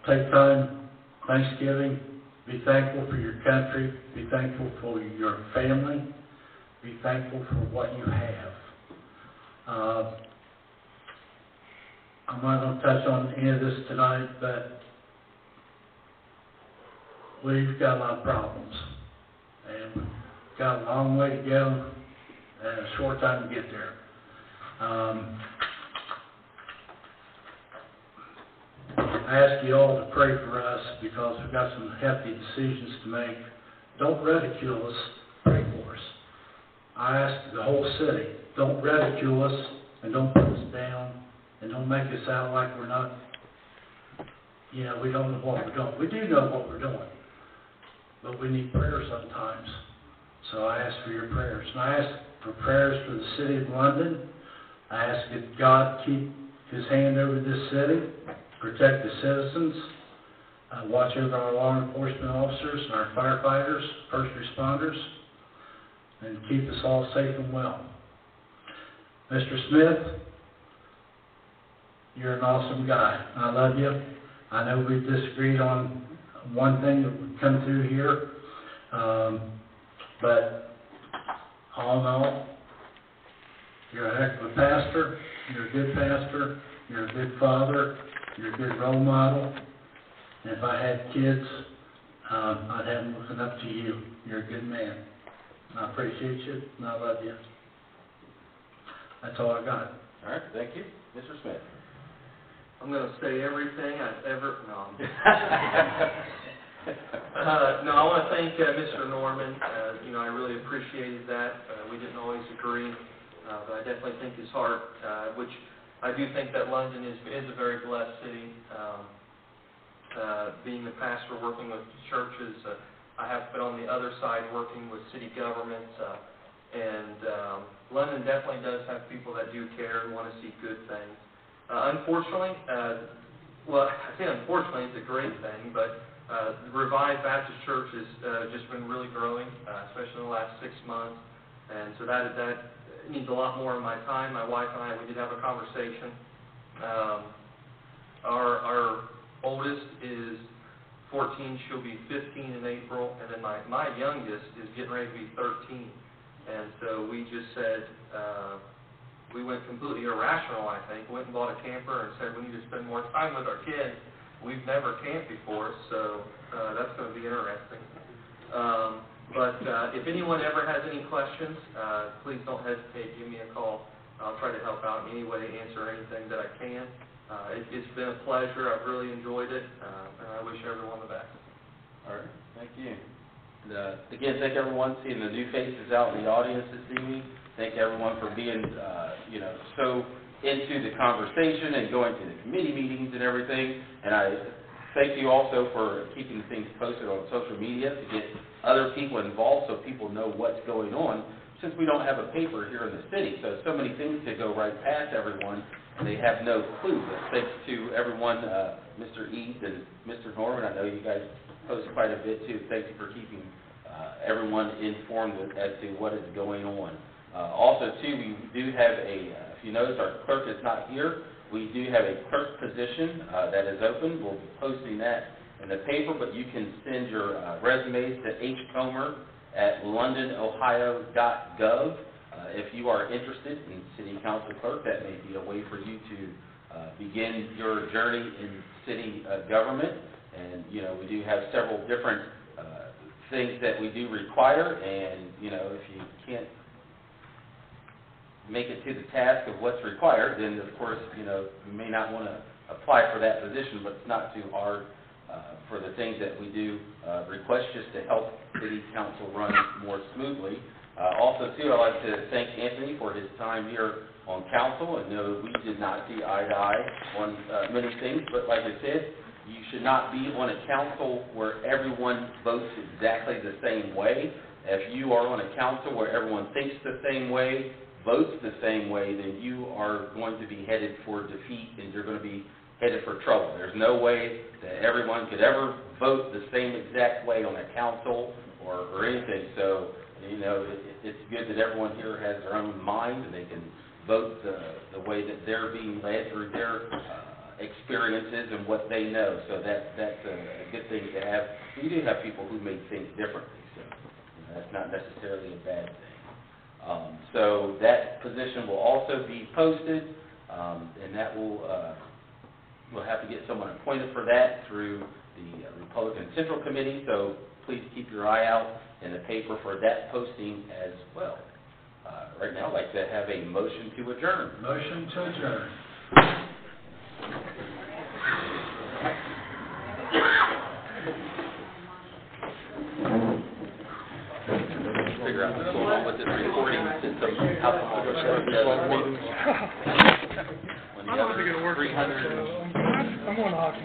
Take time, Thanksgiving, be thankful for your country, be thankful for your family, be thankful for what you have. I'm not going to touch on any of this tonight, but we've got a lot of problems, and we've got a long way to go and a short time to get there. I ask you all to pray for us because we've got some hefty decisions to make. Don't ridicule us, pray for us. I ask the whole city, don't ridicule us and don't put us down and don't make us out like we're not, we don't know what we're doing. We do know what we're doing, but we need prayer sometimes. So I ask for your prayers. And I ask for prayers for the city of London. I ask that God keep his hand over this city, protect the citizens. watch over our law enforcement officers and our firefighters, first responders, and keep us all safe and well. Mr. Smith, you're an awesome guy. I love you. I know we've disagreed on one thing that would come through here, but all in all, you're a heck of a pastor. You're a good pastor. You're a good father. You're a good role model. And if I had kids, I'd have them looking up to you. You're a good man. And I appreciate you, and I love you. That's all I got. All right, thank you. Mr. Smith. I'm going to say everything I've ever, no. No, I want to thank Mr. Norman. I really appreciated that. We didn't always agree, but I definitely think his heart, which I do think that London is a very blessed city. Being the pastor working with churches, I have been on the other side working with city government, and London definitely does have people that do care and want to see good things. Unfortunately, well, I say unfortunately, it's a great thing, but the Revived Baptist Church has just been really growing, especially in the last 6 months, and so that needs a lot more of my time. My wife and I, we did have a conversation. Our oldest is 14, she'll be 15 in April, and then my youngest is getting ready to be 13. And so we just said, we went completely irrational, I think. Went and bought a camper and said we need to spend more time with our kids. We've never camped before, so that's going to be interesting. But if anyone ever has any questions, please don't hesitate. Give me a call. I'll try to help out in any way, answer anything that I can. It's been a pleasure. I've really enjoyed it, and I wish everyone the best. All right, thank you. Again, thank everyone seeing the new faces out in the audience this evening. Thank everyone for being, so into the conversation and going to the committee meetings and everything. And I thank you also for keeping things posted on social media to get other people involved so people know what's going on, since we don't have a paper here in the city. So many things that go right past everyone, and they have no clue. But thanks to everyone, Mr. Eads and Mr. Norman. I know you guys post quite a bit too. Thank you for keeping everyone informed as to what is going on. Also, too, we do have if you notice, our clerk is not here. We do have a clerk position that is open. We'll be posting that in the paper, but you can send your resumes to hcomer@londonohio.gov. If you are interested in city council clerk, that may be a way for you to begin your journey in city government. And, we do have several different things that we do require, and, if you can't make it to the task of what's required, then of course, you may not want to apply for that position, but it's not too hard for the things that we do request just to help city council run more smoothly. Also, too, I'd like to thank Anthony for his time here on council. I know we did not see eye to eye on many things, but like I said, you should not be on a council where everyone votes exactly the same way. If you are on a council where everyone thinks the same way, votes the same way, then you are going to be headed for defeat, and you're going to be headed for trouble. There's no way that everyone could ever vote the same exact way on a council or anything. So, it's good that everyone here has their own mind, and they can vote the way that they're being led through their experiences and what they know. So that's a good thing to have. We do have people who may think differently, so that's not necessarily a bad thing. So that position will also be posted, and that we'll have to get someone appointed for that through the Republican Central Committee, so please keep your eye out in the paper for that posting as well. Right now, I'd like to have a motion to adjourn. Motion to adjourn. Figure out what's going on with this recording system, how come all of a sudden it doesn't work. When the other 300... I'm going to hockey.